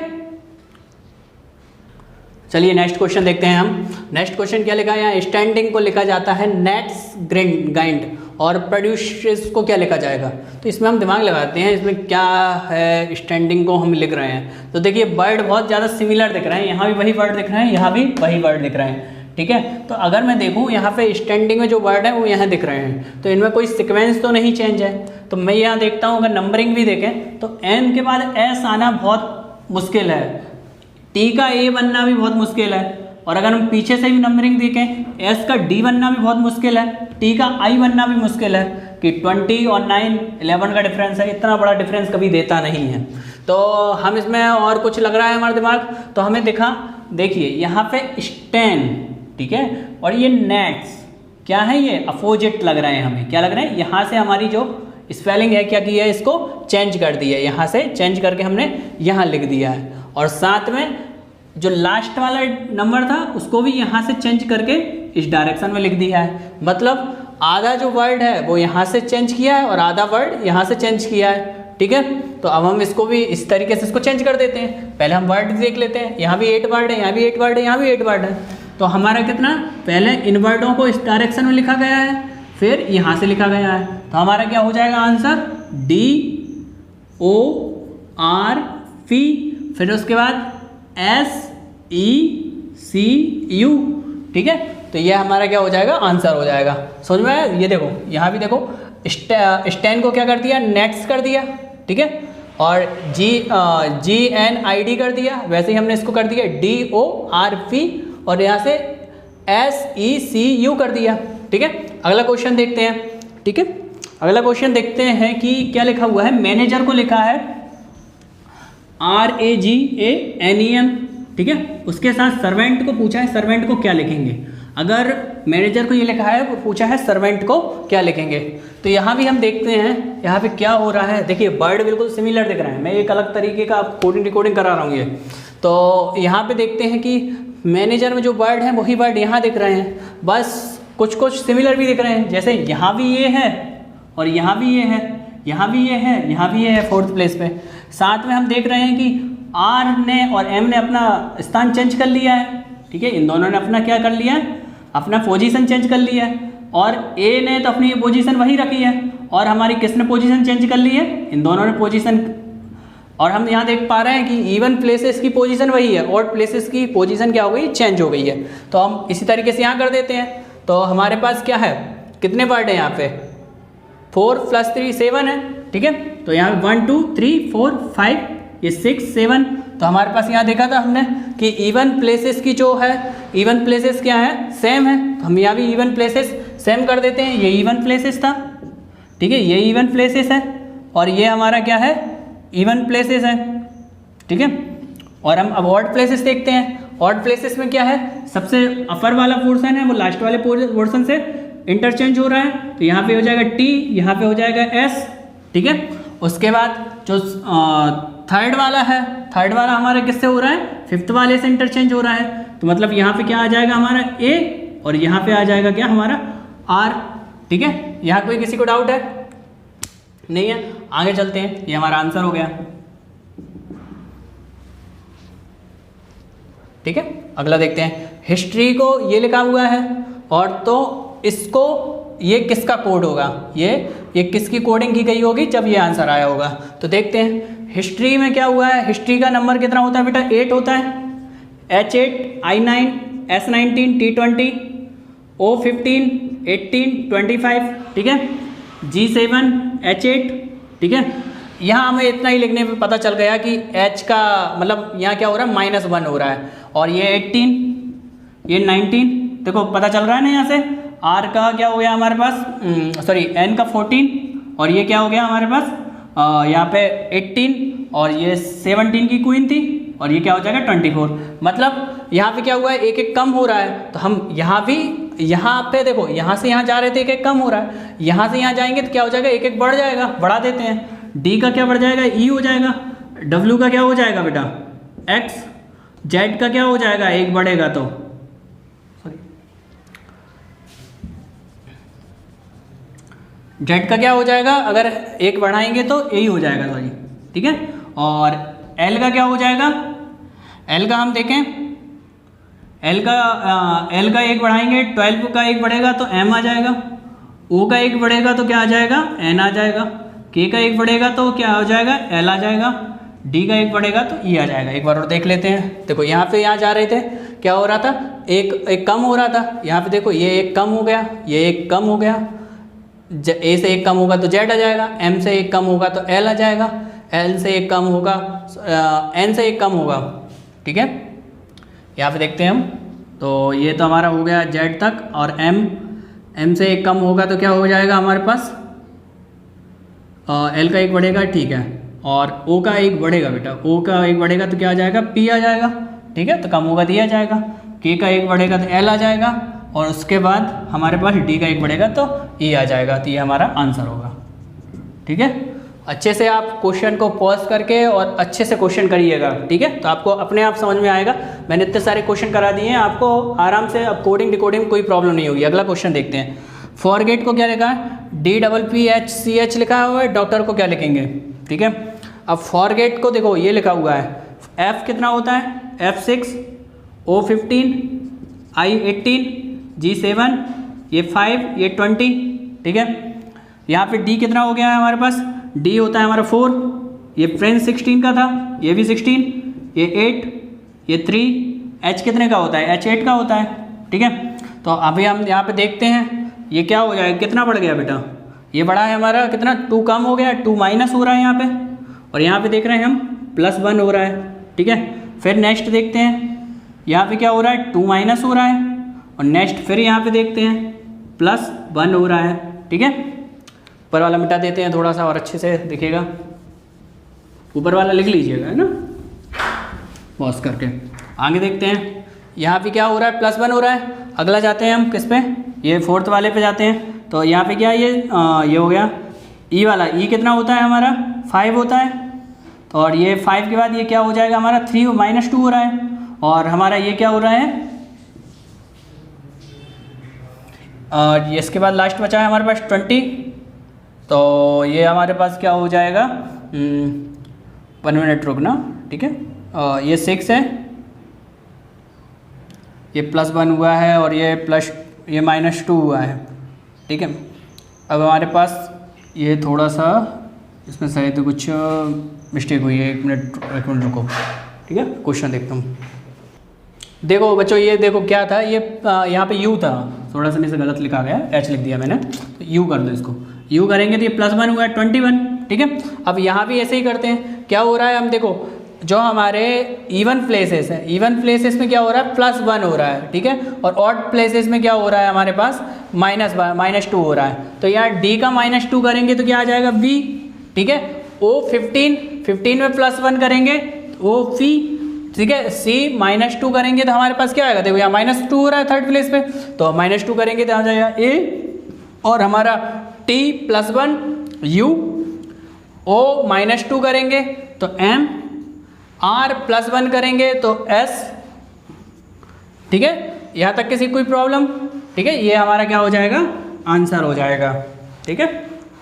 चलिए नेक्स्ट क्वेश्चन देखते हैं हम। नेक्स्ट क्वेश्चन क्या लिखा है यहाँ, स्टैंडिंग को लिखा जाता है नेट्स ग्राइंड, और प्रोड्यूस को क्या लिखा जाएगा। तो इसमें हम दिमाग लगाते हैं, इसमें क्या है, स्टैंडिंग को हम लिख रहे हैं। तो देखिए वर्ड बहुत ज़्यादा सिमिलर दिख रहे हैं, यहाँ भी वही वर्ड दिख रहे हैं, यहाँ भी वही वर्ड दिख रहे हैं, ठीक है। तो अगर मैं देखूँ यहाँ पे स्टैंडिंग में जो वर्ड है वो यहाँ दिख रहे हैं, तो इनमें कोई सिक्वेंस तो नहीं चेंज है। तो मैं यहाँ देखता हूँ, अगर नंबरिंग भी देखें तो N के बाद S आना बहुत मुश्किल है, T का A बनना भी बहुत मुश्किल है, और अगर हम पीछे से भी नंबरिंग देखें, S का D बनना भी बहुत मुश्किल है, T का I बनना भी मुश्किल है, कि 20 और 9 11 का डिफरेंस है, इतना बड़ा डिफरेंस कभी देता नहीं है। तो हम इसमें और कुछ लग रहा है हमारा दिमाग, तो हमें देखिए यहाँ पे स्टैन, ठीक है, और ये नेट्स, क्या है ये, अपोजिट लग रहे हैं हमें, क्या लग रहे हैं, यहाँ से हमारी जो स्पेलिंग है क्या किया है, इसको चेंज कर दिया है, यहाँ से चेंज करके हमने यहाँ लिख दिया है, और साथ में जो लास्ट वाला नंबर था उसको भी यहाँ से चेंज करके इस डायरेक्शन में लिख दिया है। मतलब आधा जो वर्ड है वो यहाँ से चेंज किया है और आधा वर्ड यहाँ से चेंज किया है, ठीक है। तो अब हम इसको भी इस तरीके से इसको चेंज कर देते हैं। पहले हम वर्ड देख लेते हैं, यहाँ भी 8 वर्ड है, यहाँ भी 8 वर्ड है, यहाँ भी 8 वर्ड है। तो हमारा कितना, पहले इन वर्डों को इस डायरेक्शन में लिखा गया है, फिर यहाँ से लिखा गया है। तो हमारा क्या हो जाएगा आंसर, DORP, फिर उसके बाद SECU, ठीक है। तो ये हमारा क्या हो जाएगा, आंसर हो जाएगा। समझ में आया? ये देखो यहाँ भी देखो, स्टैन को क्या कर दिया, नेट्स कर दिया, ठीक है, और GNID कर दिया, वैसे ही हमने इसको कर दिया DORP, और यहाँ से SECU कर दिया, ठीक है। अगला क्वेश्चन देखते हैं, ठीक है। अगला क्वेश्चन देखते हैं कि क्या लिखा हुआ है। मैनेजर को लिखा है RAGANEN, ठीक है। उसके साथ सर्वेंट को पूछा है, सर्वेंट को क्या लिखेंगे। अगर मैनेजर को ये लिखा है, वो पूछा है सर्वेंट को क्या लिखेंगे। तो यहाँ भी हम देखते हैं यहाँ पे क्या हो रहा है। देखिए वर्ड बिल्कुल सिमिलर दिख रहे हैं, मैं एक अलग तरीके का कोडिंग रिकॉर्डिंग करा रहा हूँ ये। तो यहाँ पे देखते हैं कि मैनेजर में जो वर्ड हैं वही वर्ड यहाँ दिख रहे हैं, बस कुछ कुछ सिमिलर भी दिख रहे हैं। जैसे यहाँ भी ये है और यहाँ भी ये है, यहाँ भी ये है, यहाँ भी ये है 4th प्लेस पे। साथ में हम देख रहे हैं कि R ने और M ने अपना स्थान चेंज कर लिया है, ठीक है। इन दोनों ने अपना क्या कर लिया है, अपना पोजीशन चेंज कर लिया है, और A ने तो अपनी पोजीशन वही रखी है, और हमारी किसने पोजीशन चेंज कर ली है, इन दोनों ने पोजीशन। और हम यहाँ देख पा रहे हैं कि इवन प्लेसेस की पोजीशन वही है, ऑड प्लेसेस की पोजीशन क्या हो गई, चेंज हो गई है। तो हम इसी तरीके से यहाँ कर देते हैं। तो हमारे पास क्या है, कितने वर्ड है यहाँ पे, 4 + 3 7 है, ठीक है। तो यहाँ 1 2 3 4 5, ये 6 7। तो हमारे पास यहाँ देखा था हमने कि इवन प्लेसेस की जो है, इवन प्लेसेस क्या है, सेम है। तो हम यहाँ भी इवन प्लेसेस सेम कर देते हैं। ये इवन प्लेसेस था, ठीक है, ये इवन प्लेसेस है, और ये हमारा क्या है, इवन प्लेसेस है, ठीक है। और हम अब ऑड प्लेसेस देखते हैं। ऑड प्लेसेस में क्या है, सबसे अपर वाला पोर्शन है वो लास्ट वाले पोर्शन से इंटरचेंज हो रहा है। तो यहाँ पे हो जाएगा T, यहाँ पे हो जाएगा S, ठीक है। उसके बाद जो थर्ड वाला है, थर्ड वाला हमारा किससे हो रहा है, 5th वाले से इंटरचेंज हो रहा है। तो मतलब यहाँ पे क्या आ जाएगा हमारा A, और यहाँ पे आ जाएगा क्या हमारा R, ठीक है। यहाँ कोई किसी को डाउट है, नहीं है, आगे चलते हैं। ये हमारा आंसर हो गया, ठीक है। अगला देखते हैं। हिस्ट्री को ये लिखा हुआ है, और तो इसको ये किसका कोड होगा, ये किसकी कोडिंग की गई होगी जब ये आंसर आया होगा। तो देखते हैं हिस्ट्री में क्या हुआ है। हिस्ट्री का नंबर कितना होता है बेटा, 8 होता है। H8 I9 S19 T20 O15 18 25, ठीक है। G7 H8, ठीक है। यहाँ हमें इतना ही लिखने पे पता चल गया कि H का मतलब यहाँ क्या हो रहा है, -1 हो रहा है, और ये 18, ये 19, देखो पता चल रहा है ना। यहाँ से R का क्या हो गया हमारे पास, सॉरी N का 14, और ये क्या हो गया हमारे पास यहाँ पे 18, और ये 17 की क्वीन थी, और ये क्या हो जाएगा 24। मतलब यहाँ पे क्या हुआ है, एक एक कम हो रहा है। तो हम यहाँ भी, यहाँ पे देखो यहाँ से यहाँ जा रहे थे, एक एक कम हो रहा है, यहाँ से यहाँ जाएंगे तो क्या हो जाएगा, एक एक बढ़ जाएगा, बढ़ा देते हैं। D का क्या बढ़ जाएगा, E हो जाएगा। W का क्या हो जाएगा बेटा, X। Z का क्या हो जाएगा, 1 बढ़ेगा तो, Z का क्या हो जाएगा, अगर 1 बढ़ाएंगे तो यही हो जाएगा, सॉरी, ठीक है। और L का क्या हो जाएगा, L का हम देखें, L का 1 बढ़ाएंगे, 12 का 1 बढ़ेगा तो M आ जाएगा। O का 1 बढ़ेगा तो क्या आ जाएगा, N आ जाएगा। K का 1 बढ़ेगा तो क्या हो जाएगा, L आ जाएगा। D का 1 बढ़ेगा तो E आ जाएगा। एक बार और देख लेते हैं। देखो यहाँ पे यहाँ जा रहे थे, क्या हो रहा था, एक कम हो रहा था। यहाँ पे देखो ये 1 कम हो गया, ये 1 कम हो गया। A से 1 कम होगा तो Z आ जाएगा, M से 1 कम होगा तो L आ जाएगा, L से 1 कम होगा, N से 1 कम होगा, ठीक है। यहाँ पे देखते हैं हम, तो ये तो हमारा हो गया Z तक, और M से 1 कम होगा तो क्या हो जाएगा हमारे पास, L का 1 बढ़ेगा, ठीक है। और O का 1 बढ़ेगा बेटा, O का 1 बढ़ेगा तो क्या आ जाएगा, P आ जाएगा, ठीक है। तो कम होगा तो ये आ जाएगा। K का 1 बढ़ेगा तो L आ जाएगा, और उसके बाद हमारे पास डी का 1 बढ़ेगा तो ए आ जाएगा, तो ये हमारा आंसर होगा। ठीक है, अच्छे से आप क्वेश्चन को पॉज करके और अच्छे से क्वेश्चन करिएगा। ठीक है, तो आपको अपने आप समझ में आएगा। मैंने इतने सारे क्वेश्चन करा दिए हैं, आपको आराम से अब कोडिंग डिकोडिंग कोई प्रॉब्लम नहीं होगी। अगला क्वेश्चन देखते हैं। फॉरगेट को क्या लिखा है, DPPHCH लिखा हुआ है, डॉक्टर को क्या लिखेंगे। ठीक है, अब फॉरगेट को देखो ये लिखा हुआ है, F कितना होता है, F6, O15, I18, G7, ये 5, ये 20। ठीक है, यहाँ पे D कितना हो गया है हमारे पास, D होता है हमारा 4, ये फ्रेंच 16 का था, ये भी 16, ये 8, ये 3, H कितने का होता है, H 8 का होता है। ठीक है, तो अभी हम यहाँ पे देखते हैं ये क्या हो जाएगा, कितना बढ़ गया बेटा, ये बढ़ा है हमारा कितना, 2 कम हो गया, 2 माइनस हो रहा है यहाँ पे, और यहाँ पे देख रहे हैं हम +1 हो रहा है। ठीक है, फिर नेक्स्ट देखते हैं, यहाँ पे क्या हो रहा है, 2 माइनस हो रहा है, और नेक्स्ट फिर यहाँ पे देखते हैं +1 हो रहा है। ठीक है, ऊपर वाला मिटा देते हैं थोड़ा सा और अच्छे से दिखेगा, ऊपर वाला लिख लीजिएगा, है ना, पॉज करके। आगे देखते हैं, यहाँ पे क्या हो रहा है, +1 हो रहा है। अगला जाते हैं हम किस पे, ये 4th वाले पे जाते हैं। तो यहाँ पे क्या है, ये हो गया ई वाला, ई कितना होता है हमारा, 5 होता है। तो और ये 5 के बाद ये क्या हो जाएगा हमारा, 3 -2 हो रहा है, और हमारा ये क्या हो रहा है, और ये इसके बाद लास्ट बचा है हमारे पास 20। तो ये हमारे पास क्या हो जाएगा, 1 मिनट रुकना। ठीक है, ये 6 है, ये +1 हुआ है, और ये -2 हुआ है। ठीक है, अब हमारे पास ये थोड़ा सा इसमें शायद कुछ मिस्टेक हुई है, एक मिनट रुको। ठीक है, क्वेश्चन देखता हूँ। देखो बच्चों, ये देखो क्या था, ये यहाँ पे यू था, थोड़ा सा नीचे गलत लिखा गया, एच लिख दिया मैंने, तो यू कर दो इसको, यू करेंगे तो ये +1 हुआ है 21। ठीक है, अब यहाँ भी ऐसे ही करते हैं, क्या हो रहा है, हम देखो जो हमारे इवन प्लेसेस है, इवन प्लेसेस में क्या हो रहा है, +1 हो रहा है। ठीक है, और ऑड प्लेसेस में क्या हो रहा है हमारे पास, -2 हो रहा है। तो यहाँ D का -2 करेंगे तो क्या आ जाएगा, V। ठीक है, O15 में +1 करेंगे OP। ठीक है, C -2 करेंगे तो हमारे पास क्या आएगा, देखो यहाँ -2 हो रहा है 3rd प्लेस पे, तो -2 करेंगे तो आ जाएगा A, और हमारा T +1 U, O -2 करेंगे तो M, R +1 करेंगे तो S। ठीक है, यहाँ तक किसी कोई प्रॉब्लम। ठीक है, ये हमारा क्या हो जाएगा, आंसर हो जाएगा। ठीक है,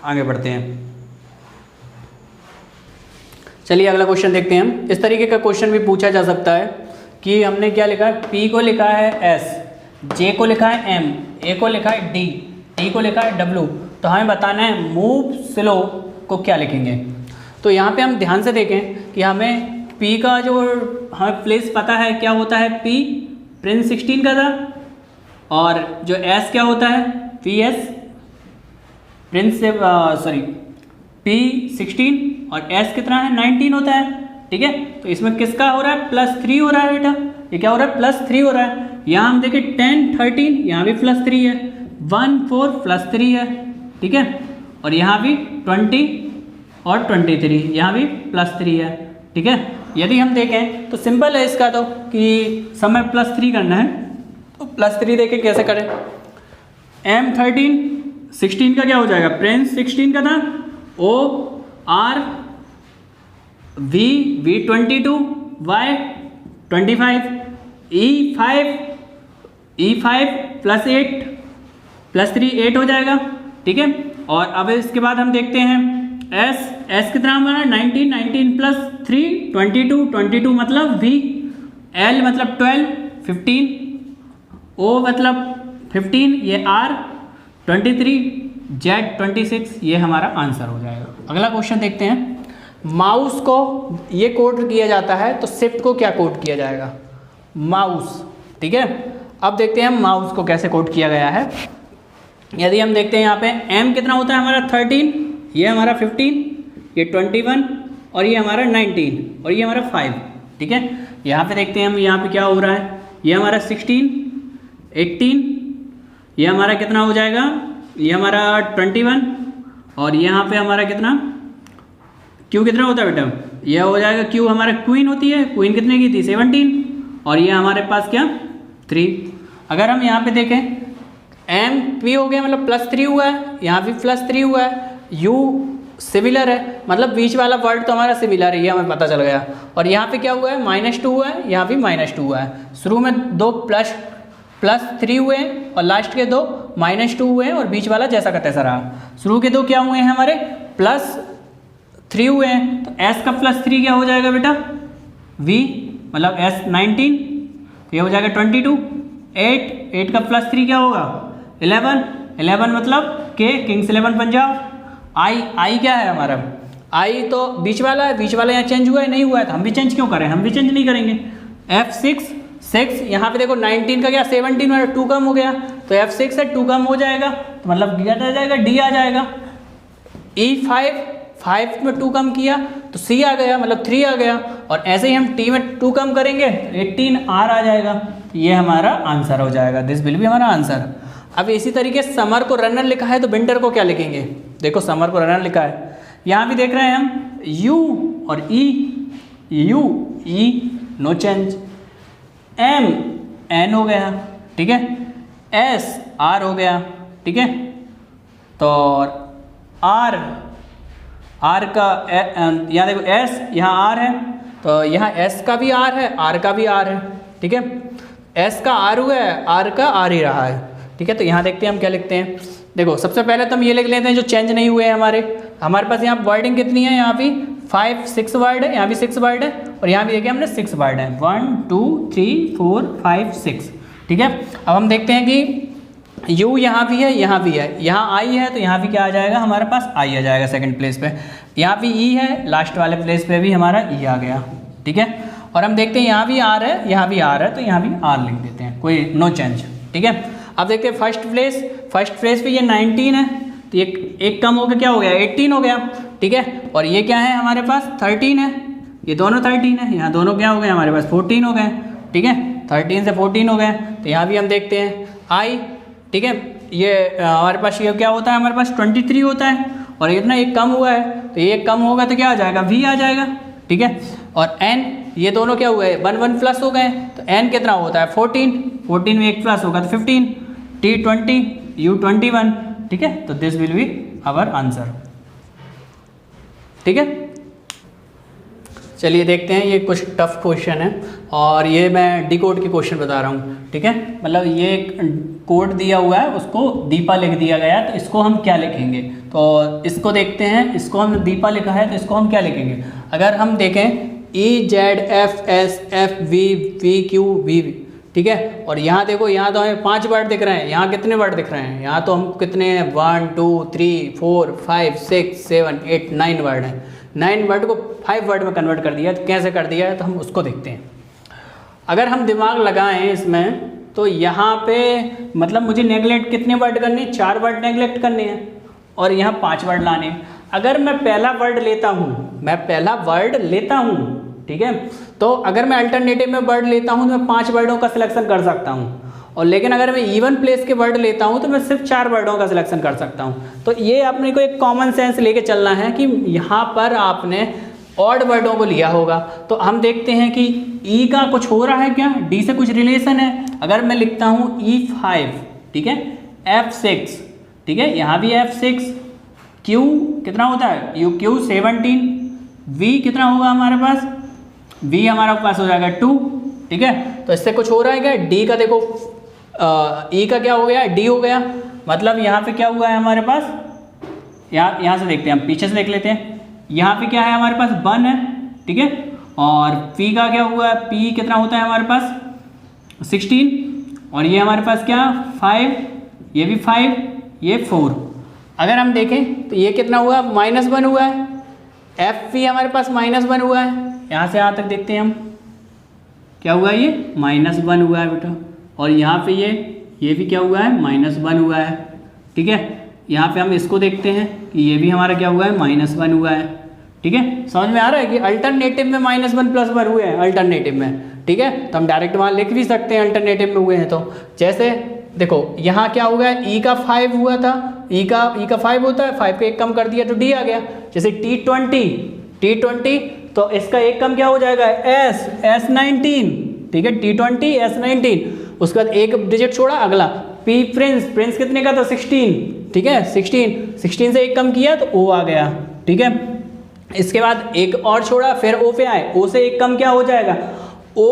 आगे बढ़ते हैं। चलिए अगला क्वेश्चन देखते हैं हम। इस तरीके का क्वेश्चन भी पूछा जा सकता है कि हमने क्या लिखा है, P को लिखा है S, J को लिखा है M, A को लिखा है D, T को लिखा है W, तो हमें बताना है मूव स्लो को क्या लिखेंगे। तो यहाँ पे हम ध्यान से देखें कि हमें P का जो हमें प्लेस पता है क्या होता है, P प्रिंस 16 का था, और जो S क्या होता है, PS प्रिंस P16, और S कितना है, 19 होता है। ठीक है, तो इसमें किसका हो रहा है, +3 हो रहा है बेटा, ये क्या हो रहा है, +3 हो रहा है। यहाँ हम देखें 10 13, यहाँ भी +3 है, 1 4 +3 है। ठीक है, और यहाँ भी 20 और 23, यहाँ भी +3 है। ठीक है, यदि हम देखें तो सिंपल है इसका, तो कि समय +3 करना है, तो +3 देखें कैसे करें। M13 16 का क्या हो जाएगा, प्रिंस 16 का था, O R V 22, Y 25, E5 +8 +3 8 हो जाएगा। ठीक है, और अब इसके बाद हम देखते हैं S कितना हमारा 19 + 3 22 मतलब V, L मतलब 12 15, O मतलब 15, ये R 23, Z 26, ये हमारा आंसर हो जाएगा। अगला क्वेश्चन देखते हैं। माउस को ये कोड किया जाता है तो शिफ्ट को क्या कोड किया जाएगा, माउस। ठीक है, अब देखते हैं माउस को कैसे कोड किया गया है। यदि हम देखते हैं यहाँ पे M कितना होता है हमारा 13, ये हमारा 15, ये 21, और ये हमारा 19, और ये हमारा 5। ठीक है, यहाँ पे देखते हैं हम, यहाँ पे क्या हो रहा है, ये हमारा 16 18, ये हमारा कितना हो जाएगा, ये हमारा 21, और यहाँ पे हमारा कितना, Q कितना होता है बेटा, यह हो जाएगा Q हमारा क्वीन होती है, क्वीन कितने की थी 17, और ये हमारे पास क्या 3। अगर हम यहाँ पे देखें एम पी हो गया मतलब +3 हुआ है, यहाँ भी +3 हुआ है, यू सिमिलर है मतलब बीच वाला वर्ड तो हमारा सिमिलर है, ये हमें पता चल गया। और यहाँ पे क्या हुआ है -2 हुआ है, यहाँ भी -2 हुआ है। शुरू में दो +3 हुए हैं और लास्ट के दो -2 हुए हैं और बीच वाला जैसा का तैसा रहा। शुरू के दो क्या हुए हैं हमारे +3 हुए हैं, तो s का +3 क्या हो जाएगा बेटा v मतलब s 19, तो ये हो जाएगा 22। 8 का +3 क्या होगा 11 मतलब k किंग्स 11 पंजाब। आई क्या है हमारा, आई तो बीच वाला है, बीच वाला यहाँ चेंज हुआ है नहीं हुआ है, तो हम भी चेंज क्यों करें, हम भी चेंज नहीं करेंगे। F6 यहाँ पे देखो 19 का क्या 17 और 2 कम हो गया, तो F6 से 2 कम हो जाएगा तो मतलब क्या आ जाएगा D आ जाएगा। E5 में 2 कम किया तो C आ गया मतलब 3 आ गया, और ऐसे ही हम T में 2 कम करेंगे 18 R आ जाएगा, ये हमारा आंसर हो जाएगा, दिस विल बी हमारा आंसर। अब इसी तरीके समर को रनर लिखा है तो विंटर को क्या लिखेंगे, देखो समर को रनर लिखा है, यहाँ भी देख रहे हैं हम U और E no change, M N हो गया ठीक है, S R हो गया ठीक है, तो R का यहाँ देखो S यहाँ R है तो यहाँ S का भी R है R का भी R है ठीक है, S का R हुआ है R का R ही रहा है ठीक है। तो यहाँ देखते हैं हम क्या लिखते हैं, देखो सबसे पहले तो हम ये लिख लेते हैं जो चेंज नहीं हुए हैं हमारे पास यहाँ वर्डिंग कितनी है, यहाँ भी 6 वर्ड है, यहाँ भी 6 वर्ड है, और यहाँ भी देखिए हमने 6 वर्ड है 1 2 3 4 5 6 ठीक है। अब हम देखते हैं कि U यहाँ भी है यहाँ भी है, यहाँ I है तो यहाँ भी क्या आ जाएगा हमारे पास I आ जाएगा सेकंड प्लेस पे, यहाँ भी E है लास्ट वाले प्लेस पे भी हमारा E आ गया ठीक है। और हम देखते हैं यहाँ भी R है यहाँ भी R है तो यहाँ भी R लिख देते हैं, कोई नो चेंज ठीक है। अब देखते हैं फर्स्ट प्लेस पे ये 19 है तो ये एक कम होकर क्या हो गया 18 हो गया ठीक है, और ये क्या है हमारे पास 13 है, ये दोनों 13 है, यहाँ दोनों क्या हो गए हमारे पास 14 हो गए ठीक है, 13 से 14 हो गए, तो यहाँ भी हम देखते हैं I ठीक है, ये हमारे पास ये क्या होता है हमारे पास 23 होता है, और इतना एक कम हुआ है तो ये कम होगा तो क्या आ जाएगा V आ जाएगा ठीक है। और N ये दोनों क्या हुए 1 प्लस हो गए, तो N कितना होता है 14 में एक प्लस होगा तो 15, T 20 U 21 ठीक है, तो this will be our answer ठीक है। चलिए देखते हैं, ये कुछ टफ क्वेश्चन है और ये मैं डिकोड के क्वेश्चन बता रहा हूँ ठीक है, मतलब ये कोड दिया हुआ है उसको दीपा लिख दिया गया है तो इसको हम क्या लिखेंगे, तो इसको देखते हैं, इसको हम दीपा लिखा है तो इसको हम क्या लिखेंगे। अगर हम देखें EZFSFVVQV ठीक है, और यहाँ देखो यहाँ तो हमें 5 वर्ड दिख रहे हैं, यहाँ कितने वर्ड दिख रहे हैं, यहाँ तो हम कितने 1 2 3 4 5 6 7 8 9 वर्ड हैं, 9 वर्ड को 5 वर्ड में कन्वर्ट कर दिया, तो कैसे कर दिया है तो हम उसको देखते हैं। अगर हम दिमाग लगाएं इसमें तो यहाँ पे मतलब मुझे नेगलेक्ट कितने वर्ड करने हैं 4 वर्ड नेगलेक्ट करने हैं और यहाँ 5 वर्ड लाने हैं। अगर मैं पहला वर्ड लेता हूँ ठीक है, तो अगर मैं अल्टरनेटिव में वर्ड लेता हूँ तो मैं 5 वर्डों का सिलेक्शन कर सकता हूँ, और लेकिन अगर मैं इवन प्लेस के वर्ड लेता हूँ तो मैं सिर्फ 4 वर्डों का सिलेक्शन कर सकता हूँ। तो ये अपने को एक कॉमन सेंस लेके चलना है कि यहाँ पर आपने ऑड वर्डों को लिया होगा। तो हम देखते हैं कि ई का कुछ हो रहा है क्या, डी से कुछ रिलेशन है। अगर मैं लिखता हूँ E5 ठीक है, F6 ठीक है, यहाँ भी F6, Q कितना होता है Q 17, V कितना होगा हमारे पास, V हमारे पास हो जाएगा 2 ठीक है। तो इससे कुछ हो रहा है क्या, D का देखो E का क्या हो गया D हो गया, मतलब यहाँ पे क्या हुआ है हमारे पास, यहाँ से देखते हैं, हम पीछे से देख लेते हैं, यहाँ पे क्या है हमारे पास 1 है ठीक है, और P का क्या हुआ है, P कितना होता है हमारे पास 16, और ये हमारे पास क्या 5, ये भी 5, ये 4। अगर हम देखें तो ये कितना हुआ -1 हुआ है, FP हमारे पास -1 हुआ है, यहाँ से यहाँ तक देखते हैं हम क्या हुआ है, ये -1 हुआ है बेटा, और यहाँ पे ये भी क्या हुआ है -1 हुआ है ठीक है। यहाँ पे हम इसको देखते हैं कि ये भी हमारा क्या हुआ है -1 हुआ है ठीक है। समझ में आ रहा है कि अल्टरनेटिव में -1 + 1 हुए हैं अल्टरनेटिव में ठीक है, तो हम डायरेक्ट वहाँ लिख भी सकते हैं अल्टरनेटिव में हुए हैं। तो जैसे देखो यहाँ क्या हो गया, E का 5 हुआ था, E का 5 होता है, 5 का एक कम कर दिया तो D आ गया। जैसे T20 तो इसका एक कम क्या हो जाएगा S19 ठीक है, T20 S19, उसके बाद एक डिजिट छोड़ा अगला पी प्रिंस कितने का था 16, ठीक है 16 से एक कम किया तो ओ आ गया, ठीक है। इसके बाद एक और छोड़ा, फिर ओ पे आए, ओ से एक कम क्या हो जाएगा ओ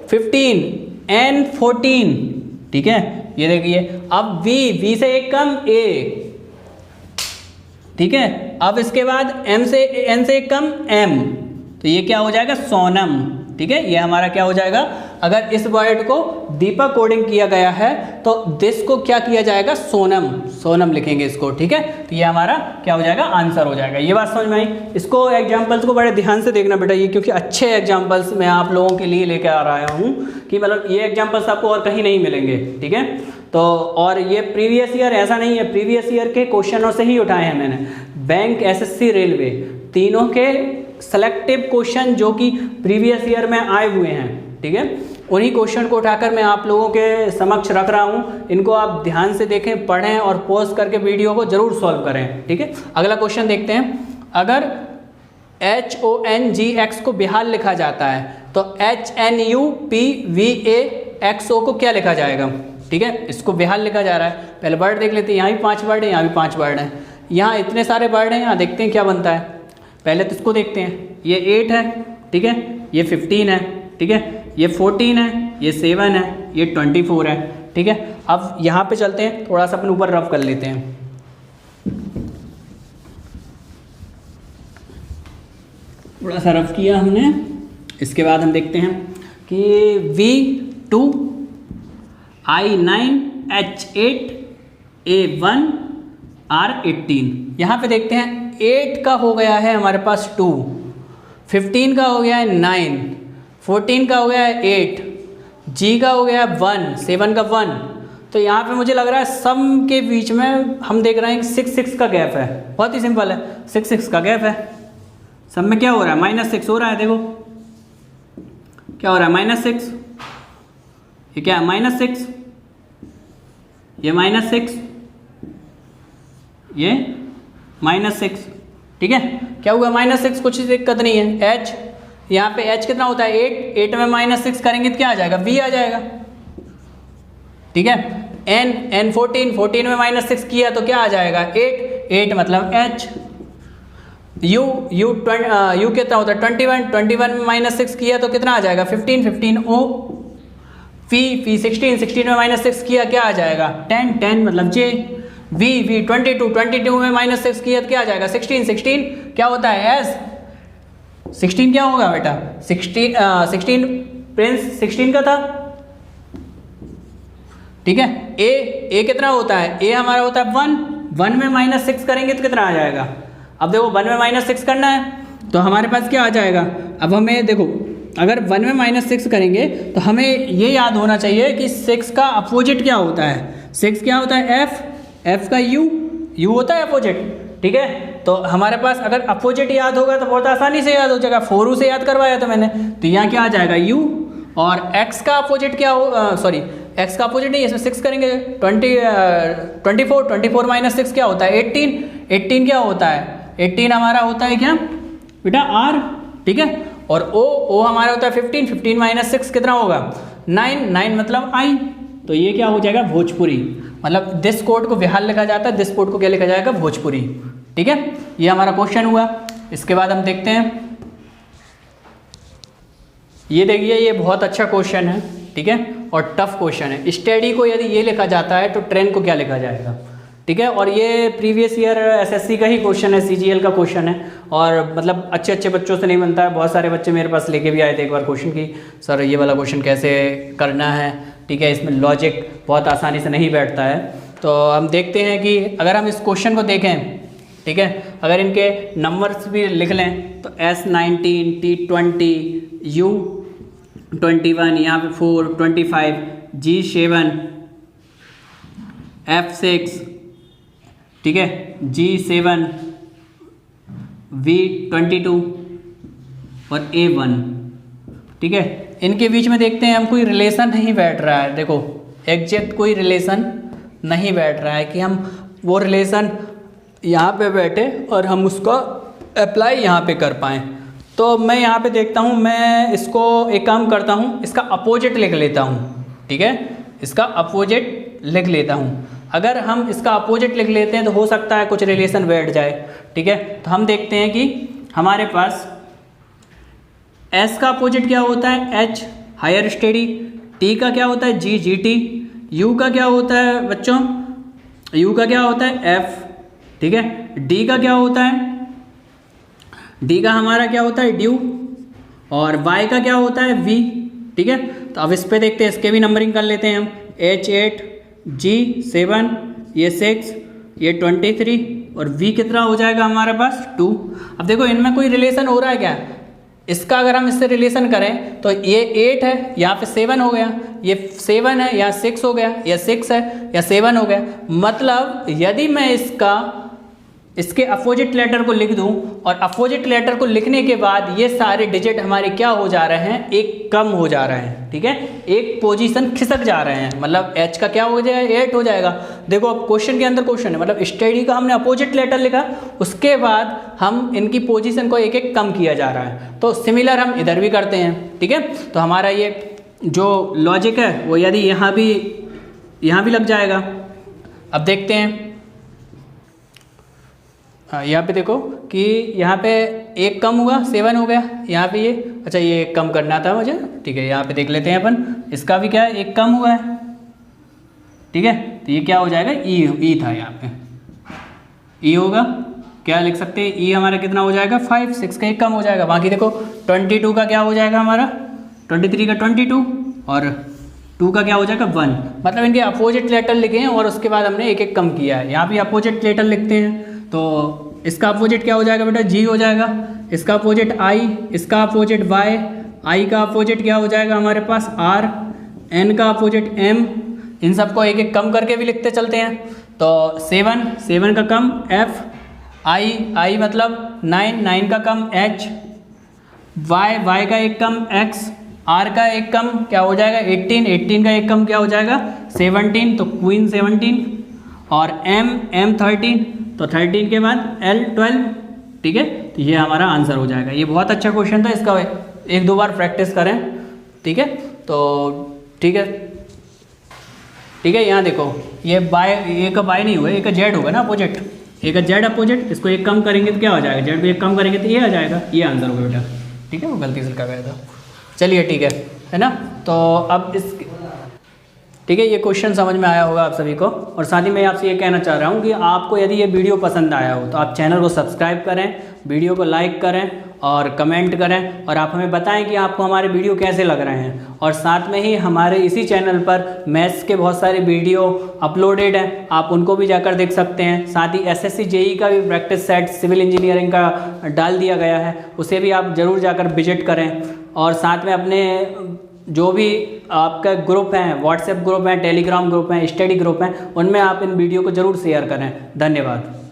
15 एन 14, ठीक है। ये देखिए अब वी से एक कम ए, ठीक है। अब इसके बाद एन से एक कम एम, तो ये क्या हो जाएगा सोनम, ठीक है। ये हमारा क्या हो जाएगा, अगर इस वर्ड को दीपक कोडिंग किया गया है तो दिस को क्या किया जाएगा सोनम लिखेंगे इसको, ठीक है। तो ये हमारा क्या हो जाएगा आंसर हो जाएगा। ये बात समझ में आई। इसको एग्जाम्पल्स को बड़े ध्यान से देखना बेटा, ये क्योंकि अच्छे एग्जाम्पल्स मैं आप लोगों के लिए लेकर आ रहा हूँ कि मतलब ये एग्जाम्पल्स आपको और कहीं नहीं मिलेंगे, ठीक है। तो और ये प्रीवियस ईयर ऐसा नहीं है, प्रीवियस ईयर के क्वेश्चनों से ही उठाए हैं मैंने, बैंक, एसएससी, रेलवे, तीनों के सेलेक्टिव क्वेश्चन जो कि प्रीवियस ईयर में आए हुए हैं, ठीक है। उन्हीं क्वेश्चन को उठाकर मैं आप लोगों के समक्ष रख रहा हूँ। इनको आप ध्यान से देखें, पढ़ें और पॉज करके वीडियो को जरूर सॉल्व करें, ठीक है। अगला क्वेश्चन देखते हैं। अगर HONGX को बिहार लिखा जाता है तो HNUPVAXO को क्या लिखा जाएगा, ठीक है। इसको बिहार लिखा जा रहा है। पहले वर्ड देख लेते हैं, यहाँ भी 5 वर्ड है, यहाँ भी 5 वर्ड हैं, यहाँ इतने सारे वर्ड हैं, यहाँ देखते हैं क्या बनता है। पहले तो इसको देखते हैं, ये 8 है, ठीक है, ये 15 है, ठीक है, ये 14 है, ये 7 है, ये 24 है, ठीक है। अब यहाँ पे चलते हैं, थोड़ा सा अपन ऊपर रफ कर लेते हैं। थोड़ा सा रफ किया हमने। इसके बाद हम देखते हैं कि V2 I9 H8 A1 R18। यहाँ पे देखते हैं 8 का हो गया है हमारे पास 2, 15 का हो गया है 9, 14 का हो गया है 8, G का हो गया है 1, 7 का 1। तो यहाँ पे मुझे लग रहा है सम के बीच में हम देख रहे हैं 6 का गैप है। बहुत ही सिंपल है, 6 का गैप है। सम में क्या हो रहा है, -6 हो रहा है। देखो क्या हो रहा है, -6, ये क्या है -6, ये -6, ये -6, ठीक है। क्या हुआ -6, कुछ दिक्कत नहीं है। H यहाँ पे H कितना होता है 8 में -6 करेंगे तो क्या आ जाएगा V आ जाएगा, ठीक है। N 14 में -6 किया तो क्या आ जाएगा 8 मतलब H। U कितना होता है 21 में -6 किया तो कितना आ जाएगा 15 O। P 16 में -6 किया क्या आ जाएगा 10 मतलब J। V 22 में -6 किया तो क्या आ जाएगा 16 क्या होता है S। 16 क्या होगा बेटा 16 प्रिंस 16 का था, ठीक है। A कितना होता है, A हमारा होता है 1 में -6 करेंगे तो कितना आ जाएगा। अब देखो 1 में -6 करना है तो हमारे पास क्या आ जाएगा। अब हमें देखो अगर 1 में -6 करेंगे तो हमें ये याद होना चाहिए कि 6 का अपोजिट क्या होता है। 6 क्या होता है F का U होता है अपोजिट, ठीक है। तो हमारे पास अगर अपोजिट याद होगा तो बहुत आसानी से याद हो जाएगा। 4U से याद करवाया था मैंने, तो यहाँ क्या आ जाएगा U। और X का अपोजिट क्या हो, सॉरी X का अपोजिट नहीं, इसमें 6 करेंगे 24 -6 क्या होता है 18 क्या होता है 18 हमारा होता है क्या बेटा R, ठीक है। और O हमारा होता है 15 -6 कितना होगा 9 मतलब I। तो ये क्या हो जाएगा भोजपुरी, मतलब दिस कोड को बिहार लिखा जाता है, दिस कोड को क्या लिखा जाएगा भोजपुरी, ठीक है। ये हमारा क्वेश्चन हुआ। इसके बाद हम देखते हैं, ये देखिए ये बहुत अच्छा क्वेश्चन है, ठीक है, और टफ क्वेश्चन है। स्टडी को यदि ये लिखा जाता है तो ट्रेन को क्या लिखा जाएगा, ठीक है। और ये प्रीवियस ईयर एसएससी का ही क्वेश्चन है, सीजीएल का क्वेश्चन है, और मतलब अच्छे बच्चों से नहीं बनता है। बहुत सारे बच्चे मेरे पास लेके भी आए थे एक बार क्वेश्चन की, सर ये वाला क्वेश्चन कैसे करना है, ठीक है। इसमें लॉजिक बहुत आसानी से नहीं बैठता है। तो हम देखते हैं कि अगर हम इस क्वेश्चन को देखें, ठीक है, अगर इनके नंबर्स भी लिख लें तो S19 T20 U21 यहाँ पे 4 25 G7 F6, ठीक है, G7 V22 और A1, ठीक है। इनके बीच में देखते हैं हम कोई रिलेशन नहीं बैठ रहा है। देखो एग्जैक्ट कोई रिलेशन नहीं बैठ रहा है कि हम वो रिलेशन यहाँ पे बैठे और हम उसको अप्लाई यहाँ पे कर पाएँ। तो मैं यहाँ पे देखता हूँ, मैं इसको एक काम करता हूँ, इसका अपोजिट लिख लेता हूँ, ठीक है। इसका अपोजिट लिख लेता हूँ। अगर हम इसका अपोजिट लिख लेते हैं तो हो सकता है कुछ रिलेशन बैठ जाए, ठीक है। तो हम देखते हैं कि हमारे पास S का अपोजिट क्या होता है, H हायर स्टडी, T का क्या होता है, G GT, U का क्या होता है बच्चों, U का क्या होता है F, ठीक है। D का क्या होता है, D का हमारा क्या होता है ड्यू, और Y का क्या होता है V, ठीक है। तो अब इस पे देखते हैं, इसके भी नंबरिंग कर लेते हैं हम। H 8, G 7, ये 6, ये 23 और V कितना हो जाएगा हमारे पास 2। अब देखो इनमें कोई रिलेशन हो रहा है क्या, इसका अगर हम इससे रिलेशन करें तो ये 8 है, यहाँ पे 7 हो गया, ये 7 है, यहाँ 6 हो गया, या 6 है या 7 हो गया। मतलब यदि मैं इसके अपोजिट लेटर को लिख दूं और अपोजिट लेटर को लिखने के बाद ये सारे डिजिट हमारे क्या हो जा रहे हैं, एक कम हो जा रहे हैं, ठीक है, एक पोजीशन खिसक जा रहे हैं। मतलब H का क्या हो जाएगा, 8 हो जाएगा। देखो अब क्वेश्चन के अंदर क्वेश्चन है, मतलब स्टडी का हमने अपोजिट लेटर लिखा, उसके बाद हम इनकी पोजीशन को एक एक कम किया जा रहा है। तो सिमिलर हम इधर भी करते हैं, ठीक है। तो हमारा ये जो लॉजिक है वो यदि यहाँ भी लग जाएगा। अब देखते हैं, हाँ यहाँ पे देखो कि यहाँ पे एक कम हुआ, 7 हो गया, यहाँ पे ये, अच्छा ये एक कम करना था मुझे, ठीक है। यहाँ पे देख लेते हैं अपन, इसका भी क्या है, एक कम हुआ है, ठीक है। तो ये क्या हो जाएगा, ई था, यहाँ पे ई होगा, क्या लिख सकते हैं, ई हमारा कितना हो जाएगा 5, 6 का एक कम हो जाएगा। बाकी देखो 22 का क्या हो जाएगा हमारा, 23 का 22 और 2 का क्या हो जाएगा 1। मतलब इनके अपोजिट लेटर लिखे हैं और उसके बाद हमने एक एक कम किया है। यहाँ भी अपोजिट लेटर लिखते हैं, तो इसका अपोजिट क्या हो जाएगा बेटा, G हो जाएगा, इसका अपोजिट I, इसका अपोजिट Y, I का अपोजिट क्या हो जाएगा हमारे पास R, N का अपोजिट M। इन सबको एक एक कम करके भी लिखते चलते हैं। तो 7 का कम F, I मतलब 9 का कम H, Y का एक कम X, R का एक कम क्या हो जाएगा 18 का एक कम क्या हो जाएगा 17, तो क्वीन 17, और M 13, तो 13 के बाद L 12, ठीक है। तो ये हमारा आंसर हो जाएगा। ये बहुत अच्छा क्वेश्चन था, इसका एक दो बार प्रैक्टिस करें, ठीक है। तो ठीक है, यहाँ देखो ये ए का बाय नहीं हुआ, ए का जेड होगा ना अपोजिट, ए का जेड अपोजिट, इसको एक कम करेंगे तो क्या हो जाएगा, जेड को एक कम करेंगे तो ये आ जाएगा, ये आंसर होगा बेटा, ठीक है। वो गलती से लिखा गया था, चलिए ठीक है ना। तो अब ठीक है, ये क्वेश्चन समझ में आया होगा आप सभी को। और साथ ही मैं आपसे ये कहना चाह रहा हूँ कि आपको यदि ये वीडियो पसंद आया हो तो आप चैनल को सब्सक्राइब करें, वीडियो को लाइक करें और कमेंट करें, और आप हमें बताएं कि आपको हमारे वीडियो कैसे लग रहे हैं। और साथ में ही हमारे इसी चैनल पर मैथ्स के बहुत सारे वीडियो अपलोडेड हैं, आप उनको भी जाकर देख सकते हैं। साथ ही SSC JEE का भी प्रैक्टिस सेट सिविल इंजीनियरिंग का डाल दिया गया है, उसे भी आप ज़रूर जाकर विजिट करें। और साथ में अपने जो भी आपका ग्रुप हैं, व्हाट्सएप ग्रुप हैं, टेलीग्राम ग्रुप हैं, स्टडी ग्रुप हैं, उनमें आप इन वीडियो को ज़रूर शेयर करें। धन्यवाद।